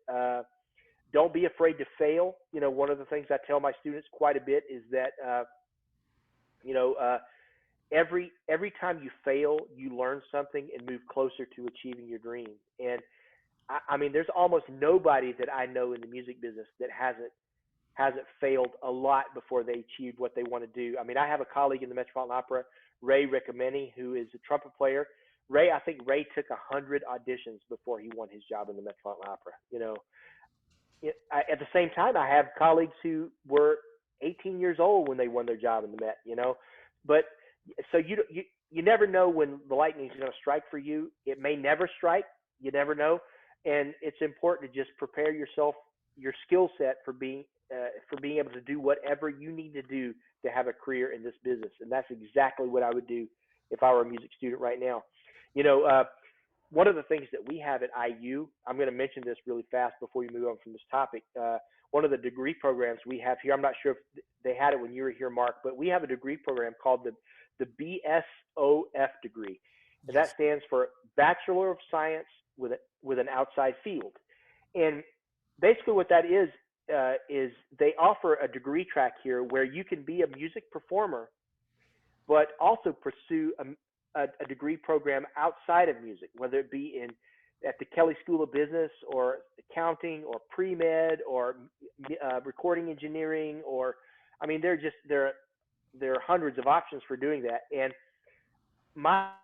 Don't be afraid to fail. One of the things I tell my students quite a bit is that, you know, every time you fail, you learn something and move closer to achieving your dream. And I mean, there's almost nobody that I know in the music business that hasn't failed a lot before they achieved what they want to do. I mean, I have a colleague in the Metropolitan Opera, Ray Riccomeni, who is a trumpet player. I think Ray took 100 auditions before he won his job in the Metropolitan Opera. At the same time, I have colleagues who were 18 years old when they won their job in the Met. But so you never know when the lightning is going to strike for you. It may never strike. You never know, and it's important to just prepare yourself, your skill set for being able to do whatever you need to do to have a career in this business. And that's exactly what I would do if I were a music student right now. One of the things that we have at IU, I'm going to mention this really fast before we move on from this topic. One of the degree programs we have here, I'm not sure if they had it when you were here, Mark, but we have a degree program called the BSOF degree. And that stands for Bachelor of Science with an outside field. And basically what that is they offer a degree track here where you can be a music performer, but also pursue a degree program outside of music, whether it be at the Kelley School of Business or accounting or pre-med or recording engineering, or I mean, there are hundreds of options for doing that. And not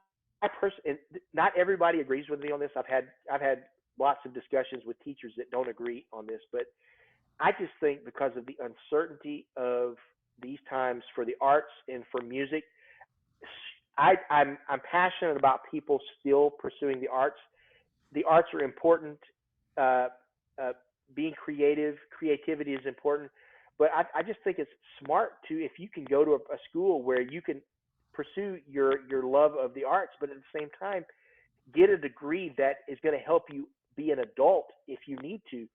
everybody agrees with me on this. I've had lots of discussions with teachers that don't agree on this, but I just think because of the uncertainty of these times for the arts and for music, I'm passionate about people still pursuing the arts. The arts are important. Being creativity is important. But I just think it's smart if you can go to a school where you can pursue your love of the arts, but at the same time, get a degree that is going to help you be an adult if you need to.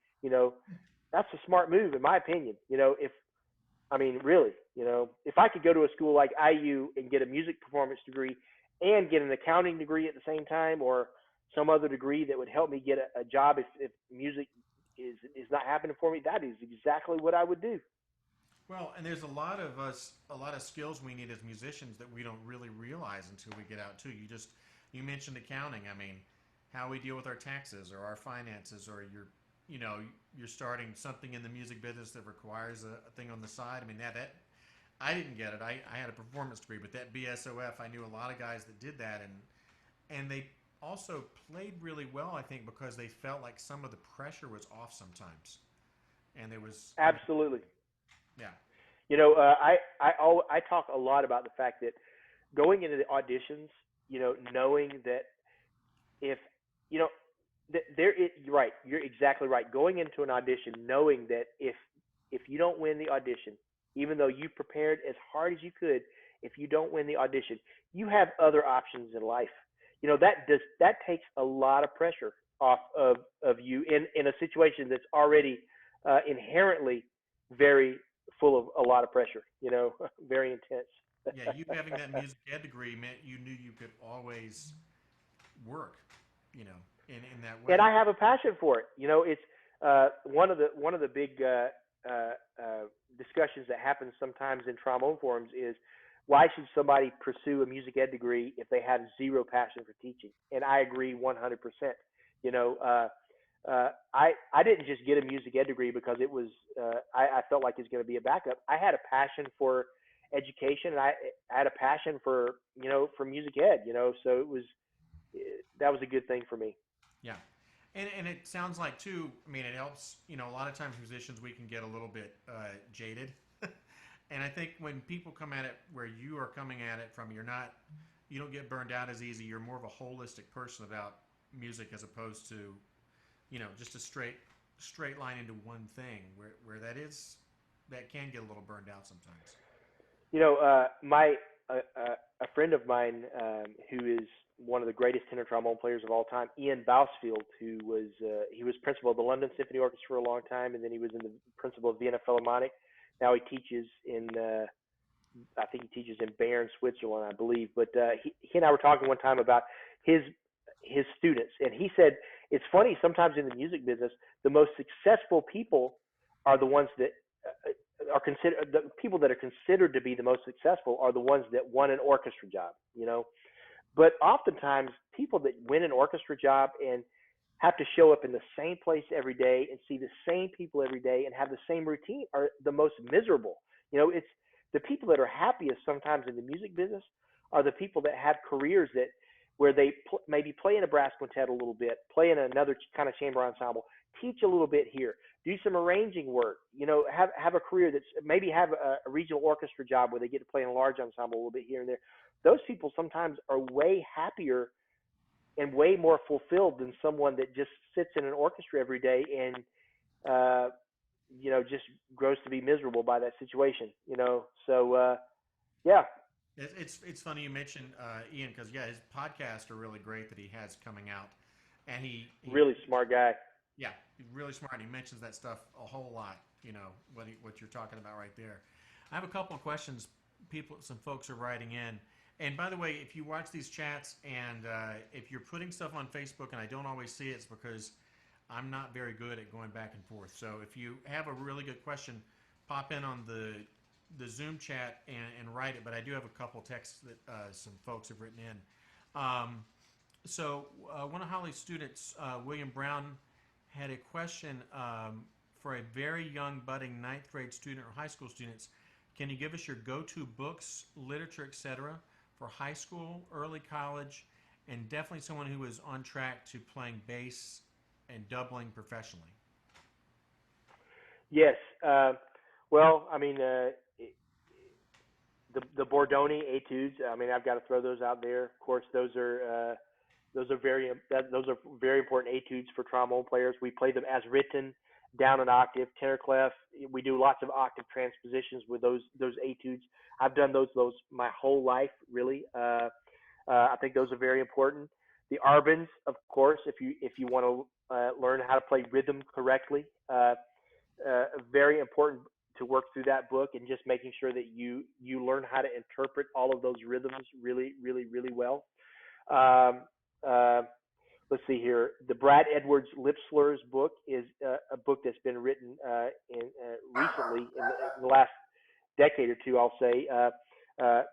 That's a smart move, in my opinion. If I could go to a school like IU and get a music performance degree and get an accounting degree at the same time, or some other degree that would help me get a job if music is not happening for me, that is exactly what I would do. Well, and there's a lot of skills we need as musicians that we don't really realize until we get out too. You mentioned accounting. I mean, how we deal with our taxes or our finances, or you're starting something in the music business that requires a thing on the side. I mean, that I didn't get it. I had a performance degree, but that BSOF, I knew a lot of guys that did that, and they also played really well, I think, because they felt like some of the pressure was off sometimes, and there was absolutely. Yeah. I talk a lot about the fact that going into the auditions, knowing that if right, you're exactly right. Going into an audition, knowing that if you don't win the audition, even though you prepared as hard as you could, if you don't win the audition, you have other options in life. That takes a lot of pressure off of you in a situation that's already inherently very full of a lot of pressure. Very intense. Yeah, you having that music ed degree meant you knew you could always work. In that way. And I have a passion for it. It's one of the big discussions that happens sometimes in trombone forums is, why should somebody pursue a music ed degree if they have zero passion for teaching? And I agree 100%. I didn't just get a music ed degree because it was I felt like it's going to be a backup. I had a passion for education, and I had a passion for music ed. So that was a good thing for me. Yeah. And it sounds like, too, I mean, it helps, a lot of times musicians, we can get a little bit jaded And I think when people come at it where you are coming at it from, you don't get burned out as easy. You're more of a holistic person about music as opposed to, just a straight line into one thing where that can get a little burned out sometimes. My a friend of mine who is one of the greatest tenor trombone players of all time, Ian Bousfield, who was he was principal of the London Symphony Orchestra for a long time, and then he was in the principal of Vienna Philharmonic. Now he teaches in I think he teaches in Bern, Switzerland, I believe. But he and I were talking one time about his students, and he said it's funny sometimes in the music business, the most successful people are the ones that are considered the people that are considered to be the most successful are the ones that won an orchestra job. But oftentimes people that win an orchestra job and have to show up in the same place every day and see the same people every day and have the same routine are the most miserable. It's the people that are happiest sometimes in the music business are the people that have careers that where they maybe play in a brass quintet a little bit, play in another kind of chamber ensemble, teach a little bit here, do some arranging work, have a career that's maybe have a regional orchestra job where they get to play in a large ensemble a little bit here and there. Those people sometimes are way happier and way more fulfilled than someone that just sits in an orchestra every day and just grows to be miserable by that situation. So yeah. It's funny you mentioned Ian, because his podcasts are really great that he has coming out, and he really smart guy. Yeah, he's really smart. He mentions that stuff a whole lot. What you're talking about right there. I have a couple of questions. Some folks are writing in. And by the way, if you watch these chats and if you're putting stuff on Facebook and I don't always see it, it's because I'm not very good at going back and forth. So if you have a really good question, pop in on the Zoom chat and write it. But I do have a couple texts that some folks have written in. So one of Holly's students, William Brown, had a question for a very young budding ninth grade student or high school students. Can you give us your go-to books, literature, etc., for high school, early college, and definitely someone who is on track to playing bass and doubling professionally? Yes. Well, I mean, the Bordoni etudes. I mean, I've got to throw those out there. Of course, those are very important etudes for trombone players. We play them as written, down an octave, tenor clef. We do lots of octave transpositions with those etudes. I've done those my whole life, really. I think those are very important. The Arbans, of course, if you want to learn how to play rhythm correctly, very important to work through that book and just making sure that you learn how to interpret all of those rhythms really, really, really well. Let's see here. The Brad Edwards Lip Slurs book is a book that's been written recently in the last decade or two, I'll say.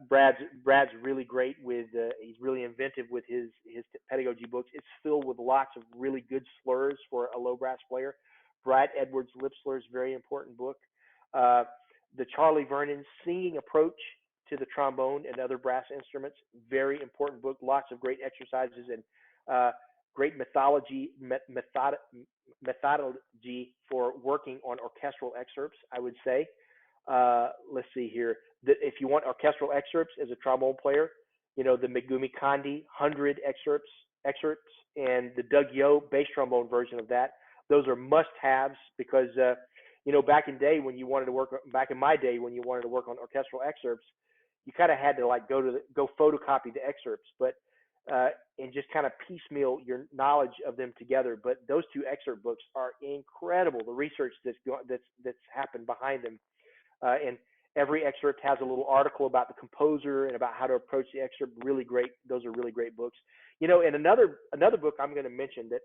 Brad's really great with. He's really inventive with his pedagogy books. It's filled with lots of really good slurs for a low brass player. Brad Edwards Lip Slurs, very important book. The Charlie Vernon Singing Approach to the Trombone and Other Brass Instruments, very important book. Lots of great exercises and great methodology for working on orchestral excerpts, I would say. Let's see here. If you want orchestral excerpts as a trombone player, the Megumi Kandi 100 excerpts, and the Doug Yo bass trombone version of that. Those are must-haves because, back in my day when you wanted to work on orchestral excerpts, you kind of had to go photocopy the excerpts, but and just kind of piecemeal your knowledge of them together. But those two excerpt books are incredible. The research that's happened behind them, and every excerpt has a little article about the composer and about how to approach the excerpt. Really great. Those are really great books. And another book I'm going to mention that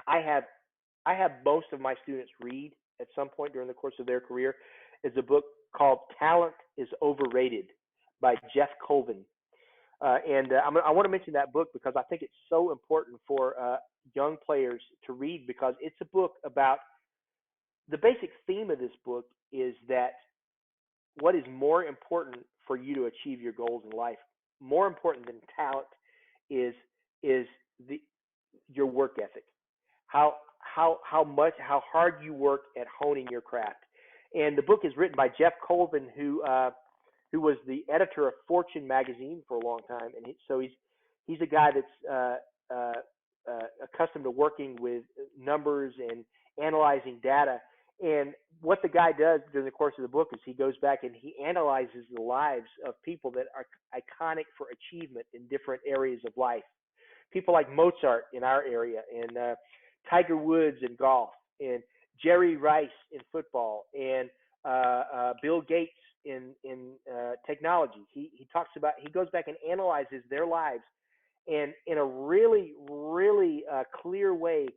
I have most of my students read at some point during the course of their career is a book called Talent is Overrated by Jeff Colvin. I want to mention that book because I think it's so important for young players to read, because it's a book about the basic theme of this book is that what is more important for you to achieve your goals in life, more important than talent, is your work ethic. How hard you work at honing your craft. And the book is written by Jeff Colvin, who was the editor of Fortune magazine for a long time, and he's a guy that's accustomed to working with numbers and analyzing data. And what the guy does during the course of the book is he goes back and he analyzes the lives of people that are iconic for achievement in different areas of life. People like Mozart in our area, and Tiger Woods in golf, and Jerry Rice in football, and Bill Gates in technology. He goes back and analyzes their lives, and in a really clear way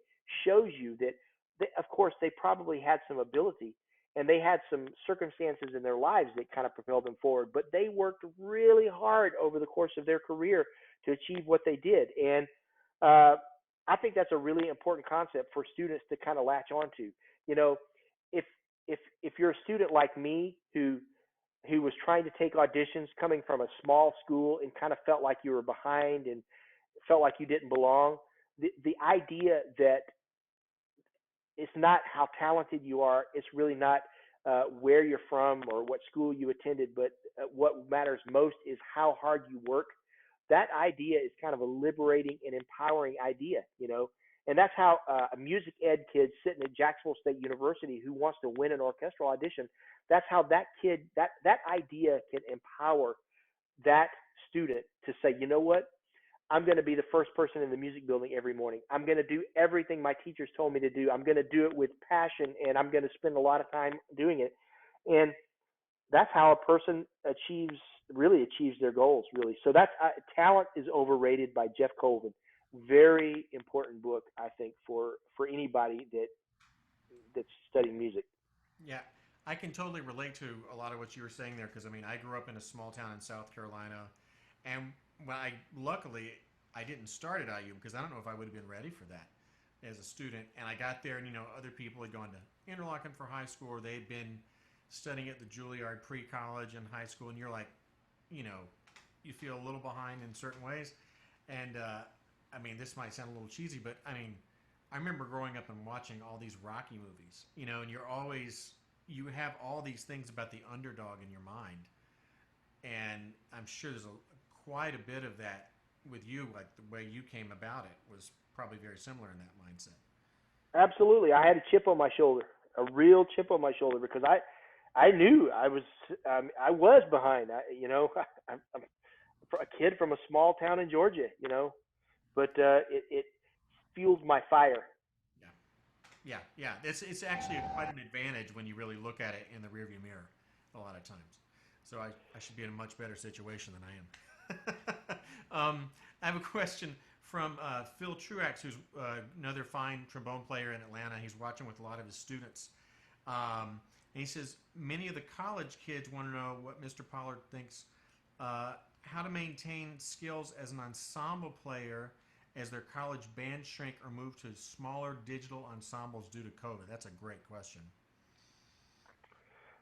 shows you that of course they probably had some ability and they had some circumstances in their lives that kind of propelled them forward, but they worked really hard over the course of their career to achieve what they did. And I think that's a really important concept for students to kind of latch onto. You know, if you're a student like me who was trying to take auditions coming from a small school and kind of felt like you were behind and felt like you didn't belong, the idea that it's not how talented you are, it's really not where you're from or what school you attended, but what matters most is how hard you work. That idea is kind of a liberating and empowering idea, you know. And that's how a music ed kid sitting at Jacksonville State University who wants to win an orchestral audition, that's how that kid, that idea can empower that student to say, you know what, I'm going to be the first person in the music building every morning. I'm going to do everything my teachers told me to do. I'm going to do it with passion, and I'm going to spend a lot of time doing it. And that's how a person really achieves their goals, really. So that's Talent is Overrated by Jeff Colvin. Very important book, I think, for anybody that's studying music. Yeah, I can totally relate to a lot of what you were saying there because I mean I grew up in a small town in South Carolina, and luckily I didn't start at IU because I don't know if I would have been ready for that as a student. And I got there, and you know other people had gone to Interlochen for high school, or they'd been studying at the Juilliard pre-college and high school, and you're like, you know, you feel a little behind in certain ways. And I mean, this might sound a little cheesy, but I mean, I remember growing up and watching all these Rocky movies, you know, and you have all these things about the underdog in your mind. And I'm sure there's quite a bit of that with you, like the way you came about it was probably very similar in that mindset. Absolutely. I had a chip on my shoulder, a real chip on my shoulder, because I knew I was behind. I'm a kid from a small town in Georgia, you know, but it fuels my fire. Yeah. It's actually quite an advantage when you really look at it in the rearview mirror a lot of times. So I should be in a much better situation than I am. I have a question from Phil Truax, who's another fine trombone player in Atlanta. He's watching with a lot of his students. And he says, many of the college kids want to know what Mr. Pollard thinks, how to maintain skills as an ensemble player as their college bands shrink or move to smaller digital ensembles due to COVID. That's a great question.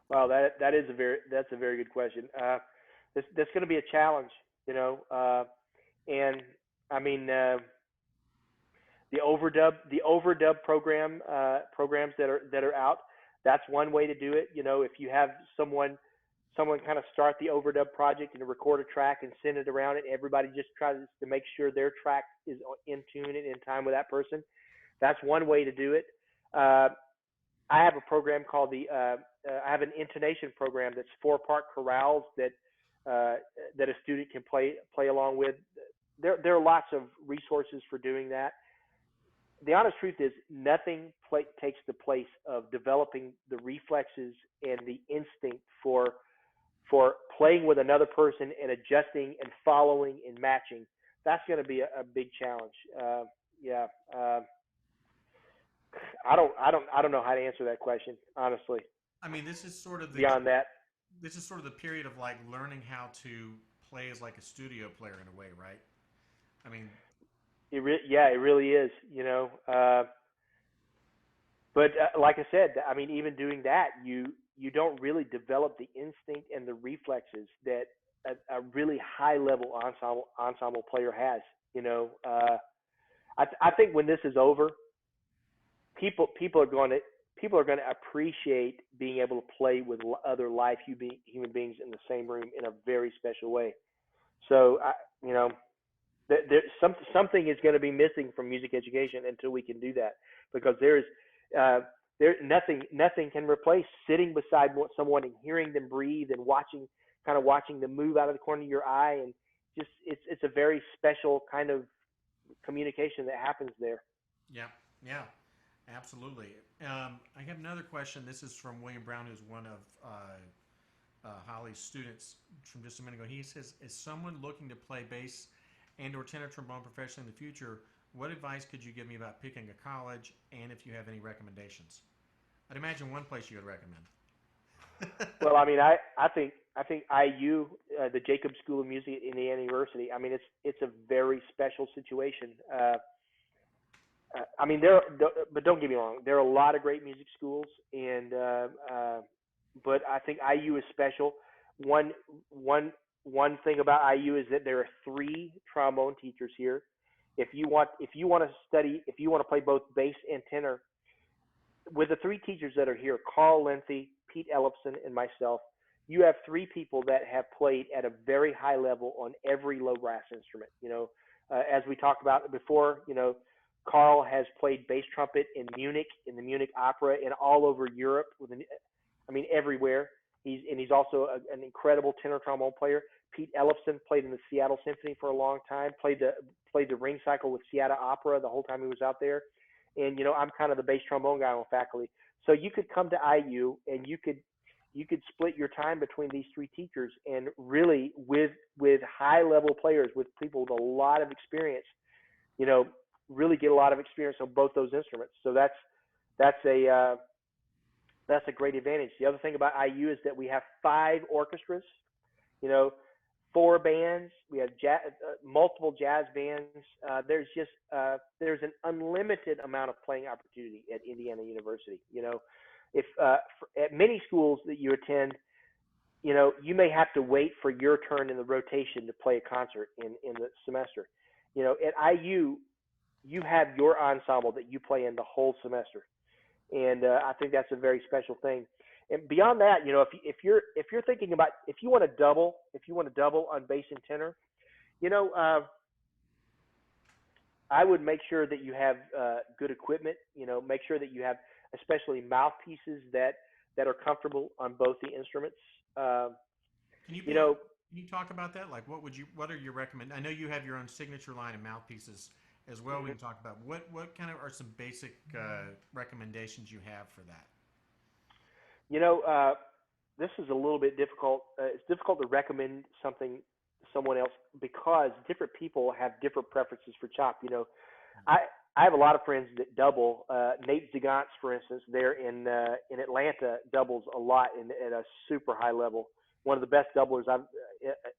Well, that's a very good question. That's going to be a challenge, you know, and I mean the overdub programs that are out. That's one way to do it. You know, if you have someone kind of start the overdub project and record a track and send it around, and everybody just tries to make sure their track is in tune and in time with that person. That's one way to do it. I have a program called I have an intonation program that's 4-part chorales that a student can play along with. There are lots of resources for doing that. The honest truth is nothing takes the place of developing the reflexes and the instinct for playing with another person and adjusting and following and matching. That's going to be a big challenge. Yeah. I don't know how to answer that question, honestly. I mean, this is sort of Beyond that, this is sort of the period of like learning how to play as like a studio player in a way, right? I mean, it really is, you know. But like I said, I mean, even doing that, you don't really develop the instinct and the reflexes that a really high level ensemble player has. You know, I think when this is over, people are going to people are going to appreciate being able to play with other live human beings in the same room in a very special way. So, you know, something is going to be missing from music education until we can do that, because uh, there nothing can replace sitting beside someone and hearing them breathe and watching them move out of the corner of your eye, and just it's a very special kind of communication that happens there. Yeah, yeah, absolutely. I have another question. This is from William Brown, who's one of Holly's students from just a minute ago. He says, "Is someone looking to play bass and or tenor trombone professionally in the future? What advice could you give me about picking a college, and if you have any recommendations?" I'd imagine one place you would recommend. Well, I mean, I think IU, the Jacobs School of Music at Indiana University. I mean, it's a very special situation. I mean, but don't get me wrong, there are a lot of great music schools, and but I think IU is special. One one thing about IU is that there are three trombone teachers here. If you want to play both bass and tenor, with the three teachers that are here, Carl Lenthy, Pete Ellefson, and myself, you have three people that have played at a very high level on every low brass instrument. As we talked about before, Carl has played bass trumpet in Munich, in the Munich Opera, and all over Europe. Everywhere. He's also an incredible tenor trombone player. Pete Ellefson played in the Seattle Symphony for a long time. Played the ring cycle with Seattle Opera the whole time he was out there. And I'm kind of the bass trombone guy on faculty. So you could come to IU and you could split your time between these three teachers, and really with high level players, with people with a lot of experience, really get a lot of experience on both those instruments. So that's a great advantage. The other thing about IU is that we have 5 orchestras, 4 bands. We have multiple jazz bands. There's an unlimited amount of playing opportunity at Indiana University. If at many schools that you attend, you may have to wait for your turn in the rotation to play a concert in the semester. At IU, you have your ensemble that you play in the whole semester, and I think that's a very special thing. And beyond that, if you're thinking about, if you want to double on bass and tenor, I would make sure that you have good equipment. Make sure that you have especially mouthpieces that are comfortable on both the instruments. Can you talk about that? Like, what are your I know you have your own signature line of mouthpieces as well. Mm-hmm. We can talk about what kind of are some basic recommendations you have for that. This is a little bit difficult. It's difficult to recommend something to someone else because different people have different preferences for chop. I have a lot of friends that double. Nate Zagantz, for instance, there in Atlanta, doubles a lot at a super high level. One of the best doublers I've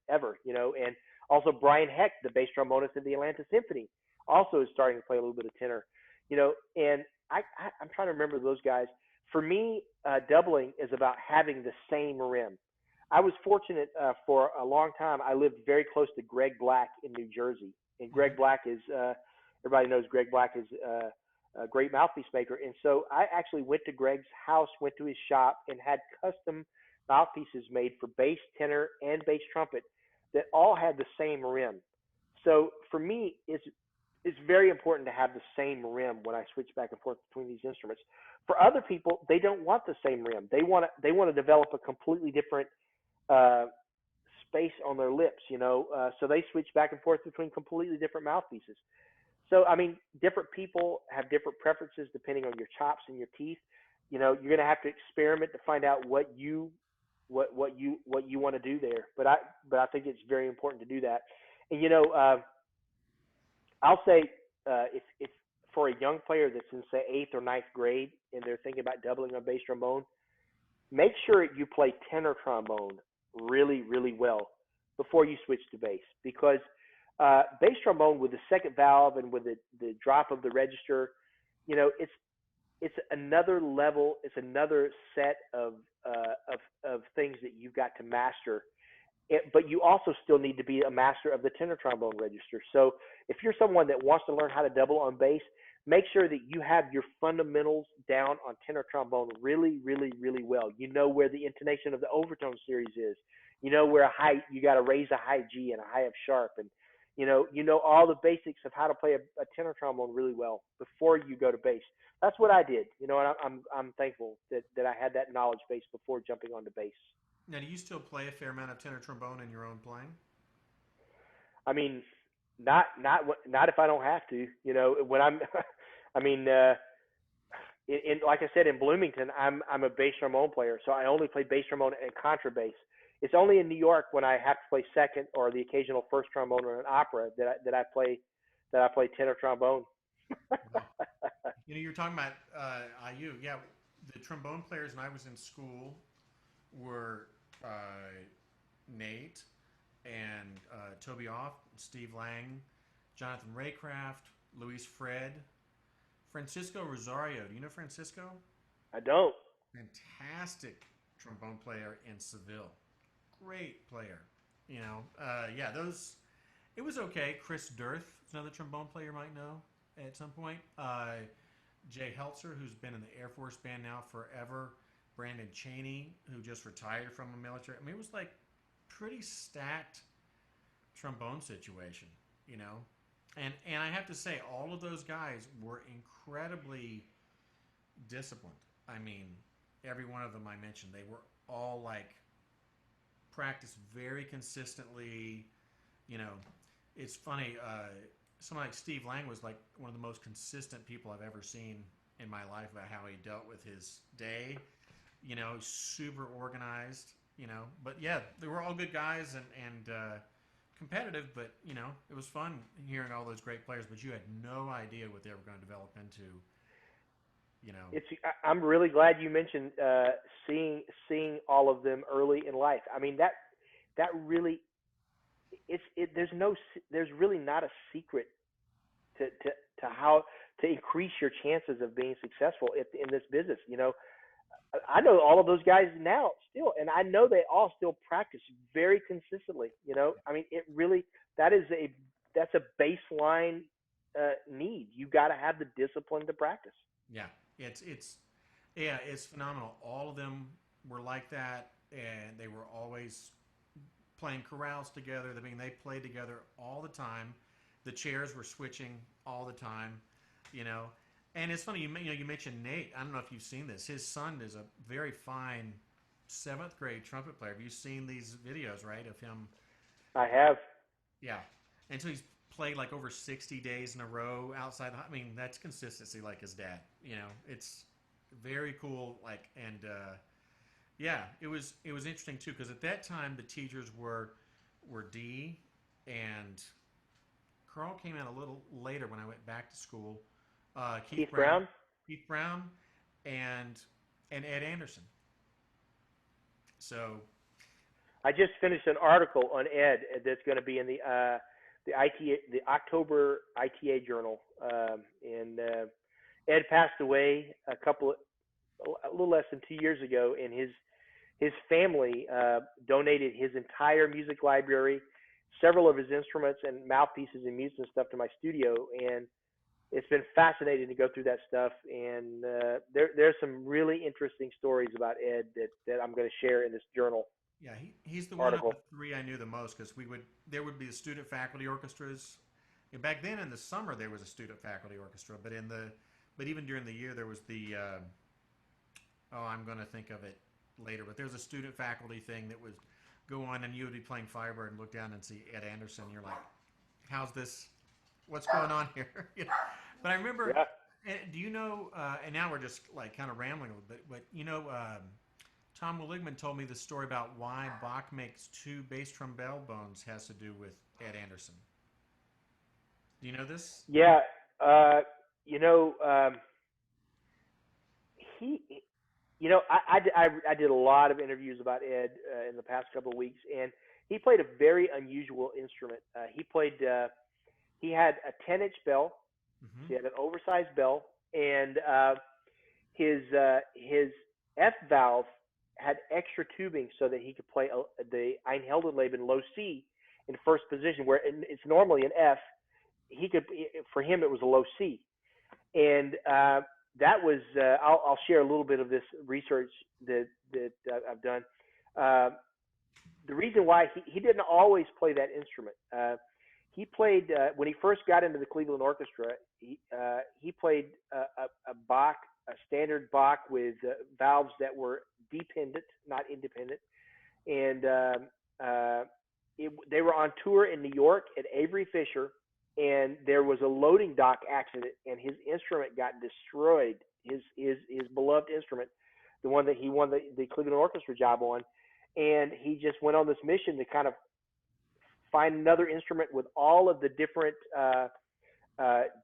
ever. And also Brian Heck, the bass trombonist in the Atlanta Symphony, also is starting to play a little bit of tenor. And I'm trying to remember those guys. For me, doubling is about having the same rim. I was fortunate for a long time. I lived very close to Greg Black in New Jersey, and Greg Black is everybody knows Greg Black is a great mouthpiece maker. And so I actually went to Greg's house, went to his shop, and had custom mouthpieces made for bass, tenor, and bass trumpet that all had the same rim. So for me, it's very important to have the same rim when I switch back and forth between these instruments. For other people, they don't want the same rim. They want to develop a completely different space on their lips, so they switch back and forth between completely different mouthpieces. So, different people have different preferences depending on your chops and your teeth. You're going to have to experiment to find out what you want to do there. But I think it's very important to do that. And I'll say if for a young player that's in say 8th or 9th grade and they're thinking about doubling on bass trombone, make sure you play tenor trombone really, really well before you switch to bass, because bass trombone with the second valve and with the drop of the register, it's another level. It's another set of things that you've got to master. But you also still need to be a master of the tenor trombone register. So if you're someone that wants to learn how to double on bass, make sure that you have your fundamentals down on tenor trombone really, really, really well. You know where the intonation of the overtone series is. You know where a high you got to raise a high G and a high F sharp, and you know all the basics of how to play a tenor trombone really well before you go to bass. That's what I did, and I'm thankful that I had that knowledge base before jumping onto bass. Now, do you still play a fair amount of tenor trombone in your own playing? I mean, not if I don't have to. When I'm, I mean, like I said in Bloomington, I'm a bass trombone player, so I only play bass trombone and contrabass. It's only in New York when I have to play second or the occasional first trombone or an opera that I play tenor trombone. Wow. You were talking about IU. Yeah, the trombone players when I was in school were Nate and Toby Off, Steve Lang, Jonathan Raycraft, Luis Fred, Francisco Rosario. Do you know Francisco? I don't. Fantastic trombone player in Seville. Great player. Yeah, those. It was okay. Chris Dirth is another trombone player you might know at some point. Jay Heltzer, who's been in the Air Force Band now forever. Brandon Cheney, who just retired from the military. I mean, it was like pretty stacked trombone situation, And I have to say, all of those guys were incredibly disciplined. I mean, every one of them I mentioned, they were all like practiced very consistently. It's funny. Someone like Steve Lang was like one of the most consistent people I've ever seen in my life about how he dealt with his day. Super organized. But yeah, they were all good guys and competitive. But it was fun hearing all those great players. But you had no idea what they were going to develop into. I'm really glad you mentioned seeing all of them early in life. I mean that really there's really not a secret to how to increase your chances of being successful in this business. I know all of those guys now still, and I know they all still practice very consistently. I mean, it really that's a baseline need. You got to have the discipline to practice. Yeah, it's phenomenal. All of them were like that, and they were always playing chorales together. I mean, they played together all the time. The chairs were switching all the time, And it's funny, you mentioned Nate. I don't know if you've seen this. His son is a very fine 7th grade trumpet player. Have you seen these videos, right, of him? I have. Yeah. And so he's played like over 60 days in a row outside. I mean, that's consistency like his dad. It's very cool. Yeah, it was interesting too because at that time the teachers were Dee and Carl came out a little later when I went back to school. Keith Brown, and Ed Anderson. So, I just finished an article on Ed that's going to be in the October ITA Journal, and Ed passed away a little less than 2 years ago, and his family donated his entire music library, several of his instruments and mouthpieces and mutes and stuff to my studio, and it's been fascinating to go through that stuff. And there's some really interesting stories about Ed that I'm going to share in this journal. Yeah, he's the article. One of the 3 I knew the most because there would be the student faculty orchestras. And back then in the summer there was a student faculty orchestra, but even during the year there was the I'm going to think of it later, but there was a student faculty thing that would go on and you would be playing Firebird and look down and see Ed Anderson. And you're like, how's this? What's going on here? But I remember, do you know, and now we're just like kind of rambling a little bit, but Tom Willigman told me the story about why Bach makes 2 bass trombones has to do with Ed Anderson. Do you know this? Yeah. I did a lot of interviews about Ed in the past couple of weeks, and he played a very unusual instrument. He had a 10-inch bell. Mm-hmm. He had an oversized bell, and his F valve had extra tubing so that he could play the Einheldenleben low C in first position, where it's normally an F. For him it was a low C, And that was I'll share a little bit of this research that I've done. Uh, the reason why he didn't always play that instrument. He played when he first got into the Cleveland Orchestra. He played a Bach, a standard Bach with valves that were dependent, not independent, and they were on tour in New York at Avery Fisher, and there was a loading dock accident, and his instrument got destroyed. His beloved instrument, the one that he won the Cleveland Orchestra job on, and he just went on this mission to kind of find another instrument with all of the different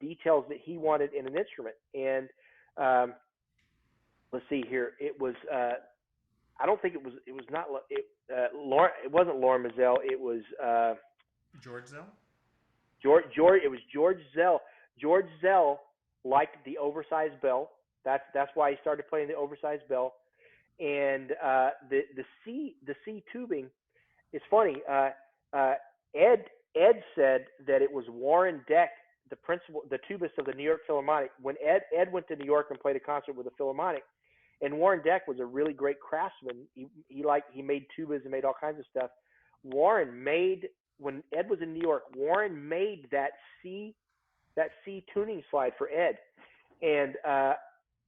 details that he wanted in an instrument. And let's see here, it was I don't think it was not Lauren. It wasn't Lauren Mazel. It was George Zell. George. It was George Zell. George Zell liked the oversized bell. That's why he started playing the oversized bell. And the C tubing. It's funny. Ed said that it was Warren Deck, the tubist of the New York Philharmonic. When Ed went to New York and played a concert with the Philharmonic, and Warren Deck was a really great craftsman. He made tubas and made all kinds of stuff. When Ed was in New York, Warren made that C tuning slide for Ed. And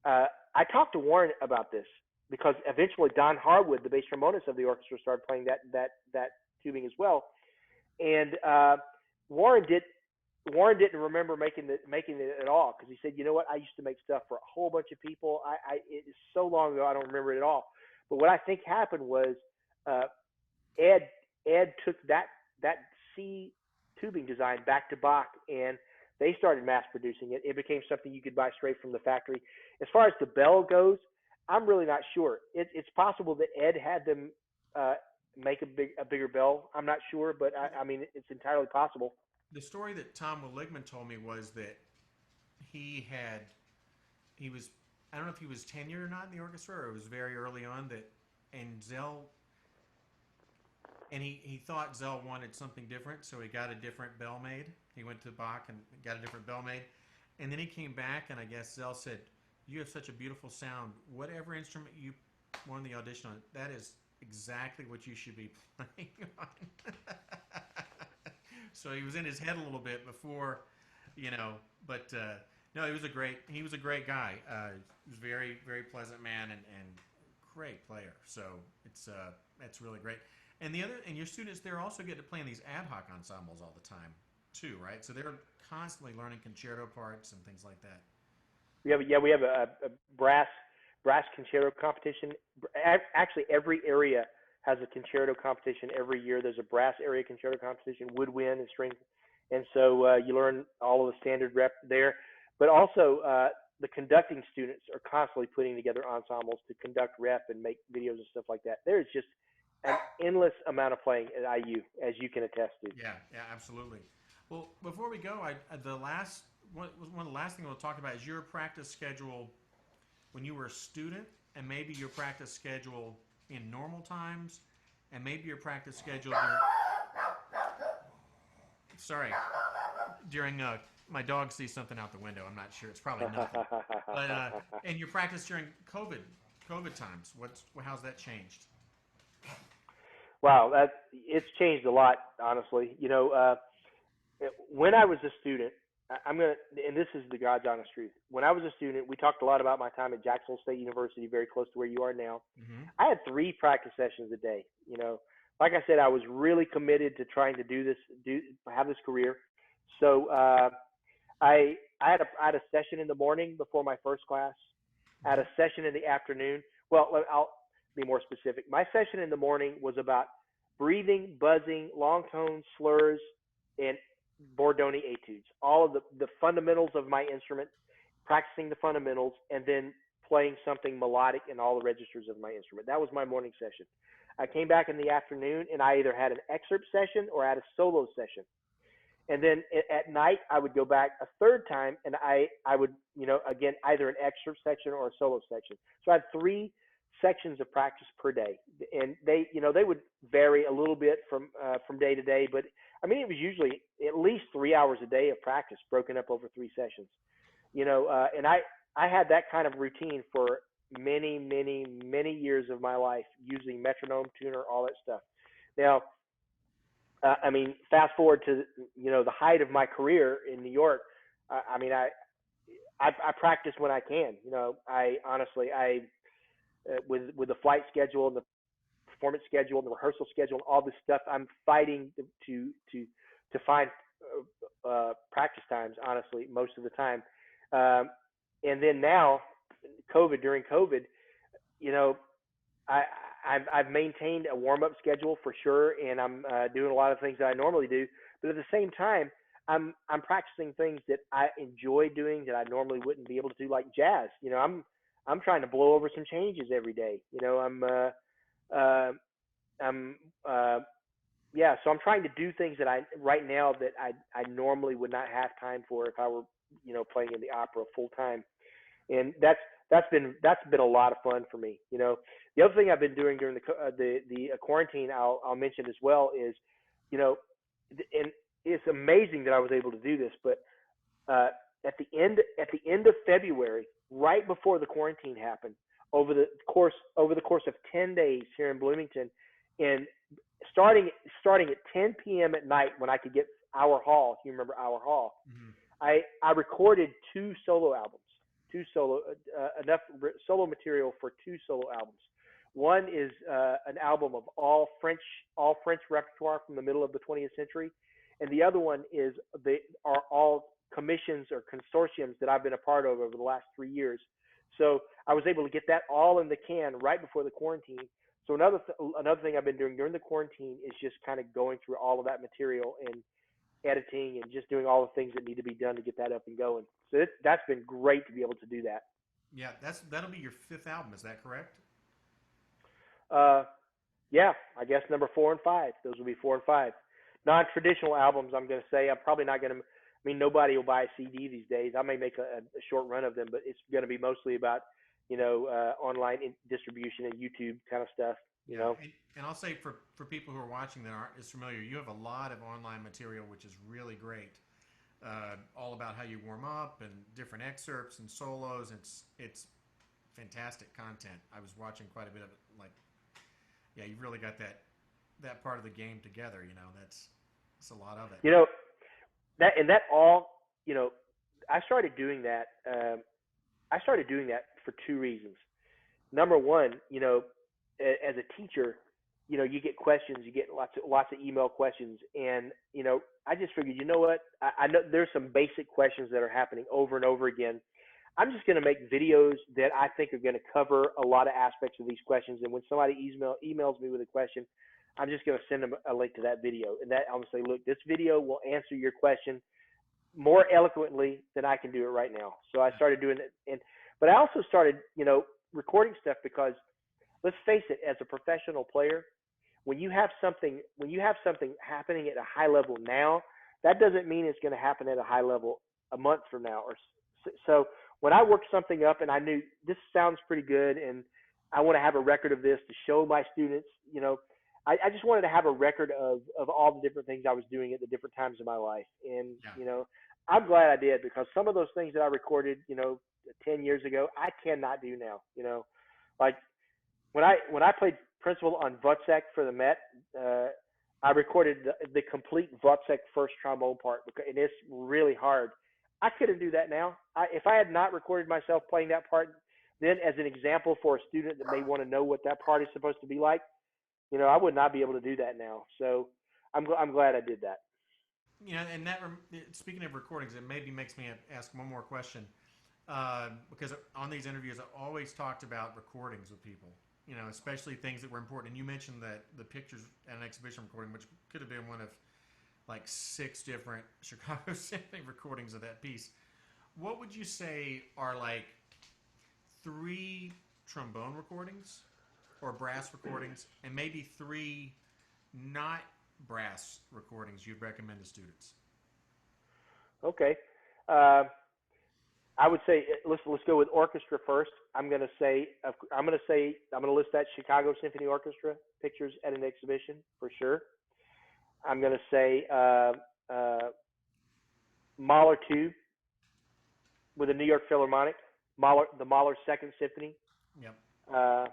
I talked to Warren about this because eventually Don Harwood, the bass trombonist of the orchestra, started playing that tubing as well. And Warren didn't remember making it at all because he said, you know what, I used to make stuff for a whole bunch of people. It is so long ago I don't remember it at all. But what I think happened was Ed took that C tubing design back to Bach, and they started mass producing it. It became something you could buy straight from the factory. As far as the bell goes, I'm really not sure. It's possible that Ed had them make a bigger bell. I'm not sure, but I mean it's entirely possible. The story that Tom Willigman told me was that he was, I don't know if he was tenured or not in the orchestra, or it was very early on and he thought Zell wanted something different, so he got a different bell made. He went to Bach and got a different bell made. And then he came back, and I guess Zell said, you have such a beautiful sound. Whatever instrument you won the audition on, that is exactly what you should be playing on. So he was in his head a little bit before, but no, he was a great guy. He was a very, very pleasant man and great player. So that's really great. And your students, they're also get to play in these ad hoc ensembles all the time too, right? So they're constantly learning concerto parts and things like that. We have a brass concerto competition. Actually, every area has a concerto competition every year. There's a brass area concerto competition, woodwind and string, and so you learn all of the standard rep there. But also, the conducting students are constantly putting together ensembles to conduct rep and make videos and stuff like that. There's just an endless amount of playing at IU, as you can attest to. Yeah, absolutely. Well, before we go, one of the last things we'll talk about is your practice schedule when you were a student, and maybe your practice schedule in normal times, and maybe your practice schedule during my dog sees something out the window. I'm not sure. It's probably nothing. But and your practice during COVID times. How's that changed? Wow, it's changed a lot, honestly. When I was a student, and this is the God's honest truth. When I was a student, we talked a lot about my time at Jacksonville State University, very close to where you are now. Mm-hmm. I had 3 practice sessions a day. Like I said, I was really committed to trying to have this career. So I had a session in the morning before my first class. I had a session in the afternoon. Well, I'll be more specific. My session in the morning was about breathing, buzzing, long tones, slurs, and Bordoni etudes, all of the fundamentals of my instrument, practicing the fundamentals, and then playing something melodic in all the registers of my instrument. That was my morning session. I came back in the afternoon, and I either had an excerpt session or I had a solo session. And then at night, I would go back a third time, and I would, again, either an excerpt section or a solo section. So I had 3 sections of practice per day, and they would vary a little bit from day to day, but I mean, it was usually at least 3 hours a day of practice broken up over 3 sessions. And I had that kind of routine for many, many, many years of my life using metronome, tuner, all that stuff. Now, I mean, fast forward to the height of my career in New York. I mean, I practice when I can. I honestly with the flight schedule and the performance schedule and the rehearsal schedule and all this stuff, I'm fighting to find practice times. Honestly, most of the time. And then now, during COVID, you know, I, I've maintained a warm up schedule for sure, and I'm doing a lot of things that I normally do. But at the same time, I'm practicing things that I enjoy doing that I normally wouldn't be able to do, like jazz. I'm trying to blow over some changes every day. I'm yeah. So I'm trying to do things that I right now that I normally would not have time for if I were playing in the opera full time, and that's been a lot of fun for me. The other thing I've been doing during the quarantine, I'll mention as well, is, and it's amazing that I was able to do this, but uh, at the end of February, right before the quarantine happened, over the course of 10 days here in Bloomington, and starting at 10 p.m. at night when I could get Our Hall. If you remember Our Hall, Mm-hmm. I recorded two solo albums, enough solo material for two solo albums. One is an album of all French repertoire from the middle of the 20th century, and the other one are all commissions or consortiums that I've been a part of over the last 3 years. So I was able to get that all in the can right before the quarantine. So another thing I've been doing during the quarantine is just kind of going through all of that material and editing and just doing all the things that need to be done to get that up and going. So that's been great to be able to do that. Yeah, that'll be your fifth album. Is that correct? Uh, yeah, I guess number 4 and 5. Those will be 4 and 5. Non-traditional albums, I'm going to say. I'm probably not going to. I mean, nobody will buy a CD these days. I may make a short run of them, but it's going to be mostly about online distribution and YouTube kind of stuff. And I'll say for people who are watching that aren't as familiar, you have a lot of online material which is really great. All about how you warm up and different excerpts and solos. It's fantastic content. I was watching quite a bit of it. Like, yeah, you've really got that part of the game together. That's a lot of it. That all, I started doing that. I started doing that for two reasons. Number one, as a teacher, you get questions, you get lots of email questions, and I just figured, you know what? I know there's some basic questions that are happening over and over again. I'm just going to make videos that I think are going to cover a lot of aspects of these questions. And when somebody emails me with a question, I'm just going to send them a link to that video, and that I'm going to say, look, this video will answer your question more eloquently than I can do it right now. So I started doing it, but I also started, recording stuff because, let's face it, as a professional player, when you have something happening at a high level now, that doesn't mean it's going to happen at a high level a month from now. So when I worked something up and I knew this sounds pretty good and I want to have a record of this to show my students, I just wanted to have a record of all the different things I was doing at the different times of my life. And, I'm glad I did, because some of those things that I recorded, 10 years ago, I cannot do now. Like when I played principal on Wozzeck for the Met, I recorded the complete Wozzeck first trombone part, and it's really hard. I couldn't do that now. If I had not recorded myself playing that part, then as an example for a student that may want to know what that part is supposed to be like, I would not be able to do that now. So I'm glad I did that. And speaking of recordings, it maybe makes me ask one more question, because on these interviews, I always talked about recordings with people, especially things that were important. And you mentioned that the pictures at an exhibition recording, which could have been one of like 6 different Chicago Symphony recordings of that piece. What would you say are like 3 trombone recordings or brass recordings, and maybe 3 not brass recordings you'd recommend to students? Okay. I would say let's go with orchestra first. I'm going to list that Chicago Symphony Orchestra pictures at an exhibition for sure. I'm going to say Mahler 2, with the New York Philharmonic, the Mahler Second Symphony. Yep. Uh,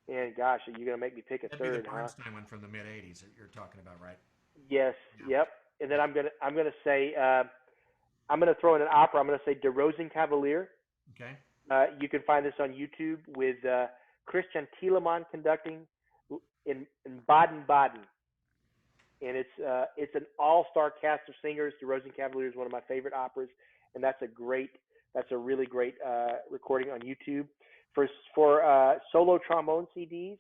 and gosh, are you gonna make me pick a That'd be the third, huh? Bernstein one from the mid '80s that you're talking about, right? Yes. Yeah. Yep. And then Yeah. I'm gonna say I'm gonna throw in an opera. I'm gonna say De Rosenkavalier. Okay. You can find this on YouTube with Christian Thielemann conducting in Baden-Baden, and it's an all-star cast of singers. The Rosenkavalier is one of my favorite operas, and that's a really great recording on YouTube. For solo trombone CDs,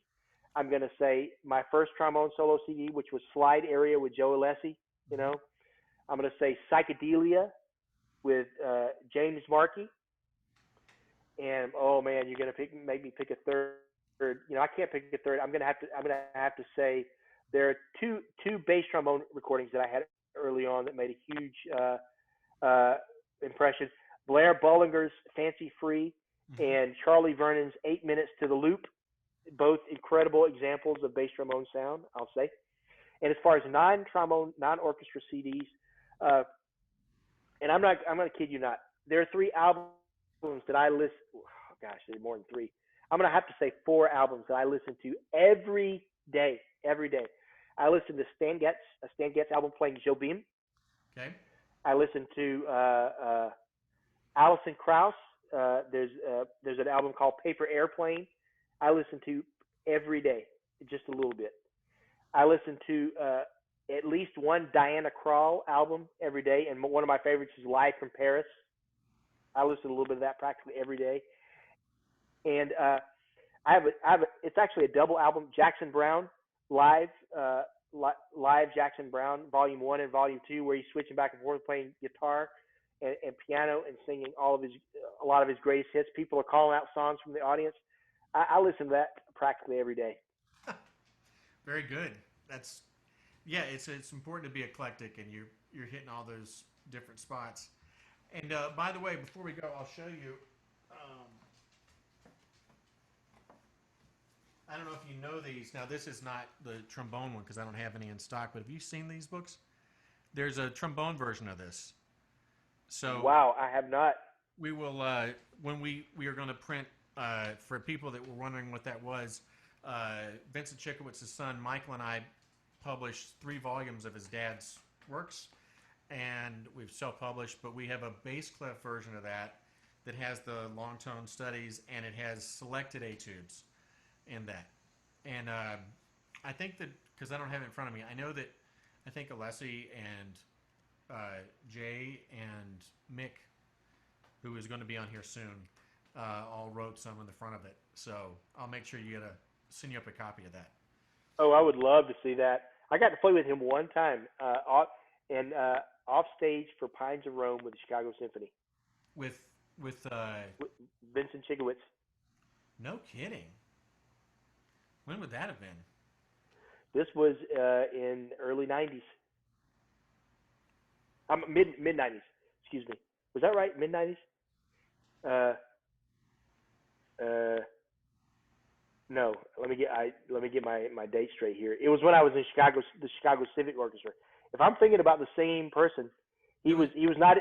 I'm gonna say my first trombone solo CD, which was Slide Area with Joe Alessi. You Mm-hmm. know, I'm gonna say Psychedelia with James Markey. And oh man, you're gonna make me pick a third. You know, I can't pick a third. I'm gonna have to say there are two bass trombone recordings that I had early on that made a huge uh, impression. Blair Bollinger's Fancy Free Mm-hmm. and Charlie Vernon's 8 Minutes to the Loop, both incredible examples of bass trombone sound, I'll say. And as far as non-trombone, non-orchestra CDs, uh, and I'm gonna kid you not, there are 3 albums that I listen. Oh, gosh, there's more than 3. I'm gonna have to say 4 albums that I listen to every day. Every day, I listen to a Stan Getz album playing Jobim. Okay. I listen to Alison Krauss. There's an album called Paper Airplane. I listen to every day, just a little bit. I listen to at least one Diana Krall album every day, and one of my favorites is Live from Paris. I listen to a little bit of that practically every day. And it's actually a double album, Jackson Brown live, live Jackson Brown, Volume 1 and Volume 2, where he's switching back and forth playing guitar and piano and singing a lot of his greatest hits. People are calling out songs from the audience. I listen to that practically every day. Very good. That's yeah. It's important to be eclectic, and you're hitting all those different spots. And by the way, before we go, I'll show you. I don't know if you know these. Now, this is not the trombone one because I don't have any in stock. But have you seen these books? There's a trombone version of this. So wow, I have not. we will when we are going to print for people that were wondering what that was. Vincent Chikowitz's son Michael and I published 3 volumes of his dad's works, and we've self-published. But we have a bass clef version of that has the long tone studies, and it has selected etudes in that. And I think that because I don't have it in front of me, I know that I think Alessi and Jay and Mick, who is going to be on here soon, all wrote some in the front of it. So I'll make sure send you up a copy of that. Oh, I would love to see that. I got to play with him one time off stage for Pines of Rome with the Chicago Symphony. With Vincent Chikowitz. No kidding. When would that have been? This was in early '90s. Mid '90s. Excuse me. Was that right? Mid '90s. No. Let me get my date straight here. It was when I was in the Chicago Civic Orchestra. If I'm thinking about the same person, he was not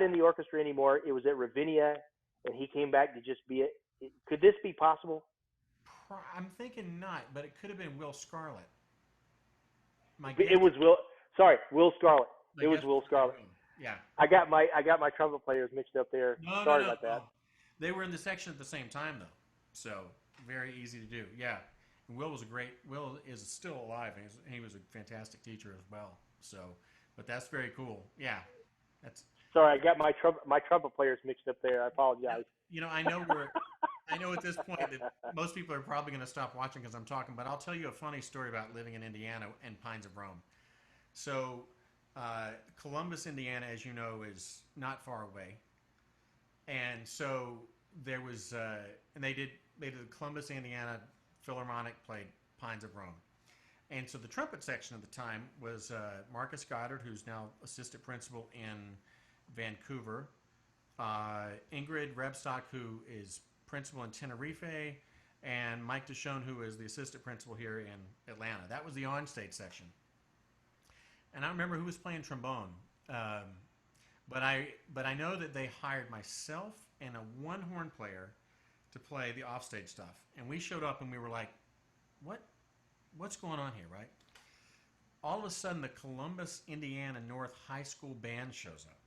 in the orchestra anymore. It was at Ravinia, and he came back to just be it. Could this be possible? I'm thinking not, but it could have been Will Scarlett. It was Will. Sorry, Will Scarlett. It was Will Scarlett. Yeah. I got my trumpet players mixed up there. Sorry about that. They were in the section at the same time though, so very easy to do. Yeah. And Will is still alive, and he was a fantastic teacher as well. So, but that's very cool. Yeah. Sorry, I got my trumpet players mixed up there. I apologize. You know, I know at this point that most people are probably going to stop watching because I'm talking, but I'll tell you a funny story about living in Indiana and Pines of Rome. So, Columbus, Indiana, as you know, is not far away. And so there was, and they did the Columbus, Indiana Philharmonic played Pines of Rome. And so the trumpet section at the time was Marcus Goddard, who's now assistant principal in Vancouver, Ingrid Rebstock, who is principal in Tenerife, and Mike DeShone, who is the assistant principal here in Atlanta. That was the onstage section. And I remember who was playing trombone. but I know that they hired myself and a one horn player to play the offstage stuff, and we showed up and we were like, what's going on here, right? All of a sudden, the Columbus, Indiana North High School band shows up.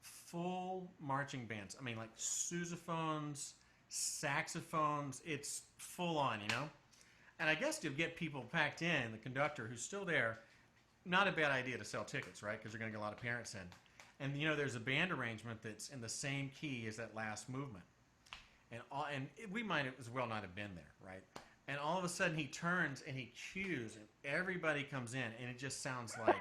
Full marching bands. I mean, like sousaphones, saxophones. It's full on, you know? And I guess to get people packed in, the conductor who's still there, not a bad idea to sell tickets, right? Because you're going to get a lot of parents in. And, you know, there's a band arrangement that's in the same key as that last movement. And we might as well not have been there, right? And all of a sudden he turns and he cues and everybody comes in and it just sounds like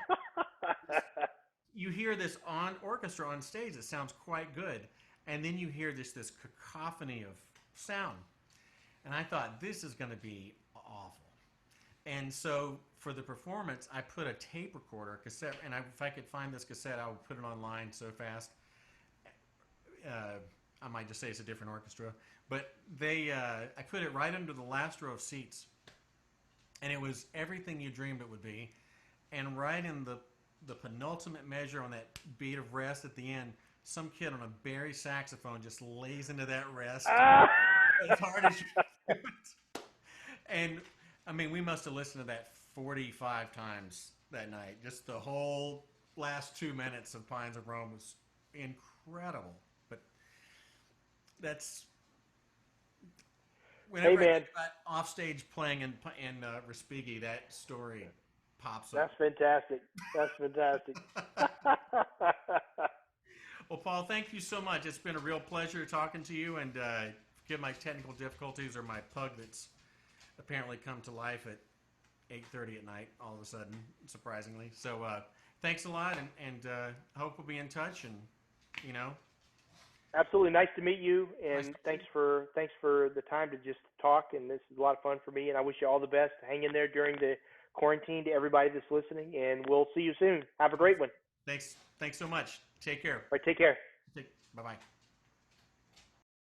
you hear this orchestra on stage that sounds quite good, and then you hear this cacophony of sound. And I thought, this is going to be awful. And so for the performance, I put a tape recorder, cassette, and if I could find this cassette, I would put it online so fast. I might just say it's a different orchestra. But I put it right under the last row of seats. And it was everything you dreamed it would be. And right in the penultimate measure on that beat of rest at the end, some kid on a bari saxophone just lays into that rest as hard as you can do it. And, I mean, we must have listened to that 45 times that night. Just the whole last 2 minutes of Pines of Rome was incredible. But that's... Whenever I think about offstage playing in Respighi, that story pops up. That's fantastic. That's fantastic. Well, Paul, thank you so much. It's been a real pleasure talking to you, and forgive my technical difficulties or my pug that's apparently come to life at 8:30 at night all of a sudden, surprisingly. So thanks a lot, and hope we'll be in touch, and, you know. Absolutely. Nice to meet you, and thanks for the time to just talk, and this is a lot of fun for me, and I wish you all the best. Hang in there during the quarantine to everybody that's listening, and we'll see you soon. Have a great one. Thanks so much. Take care. All right, take care. Bye-bye.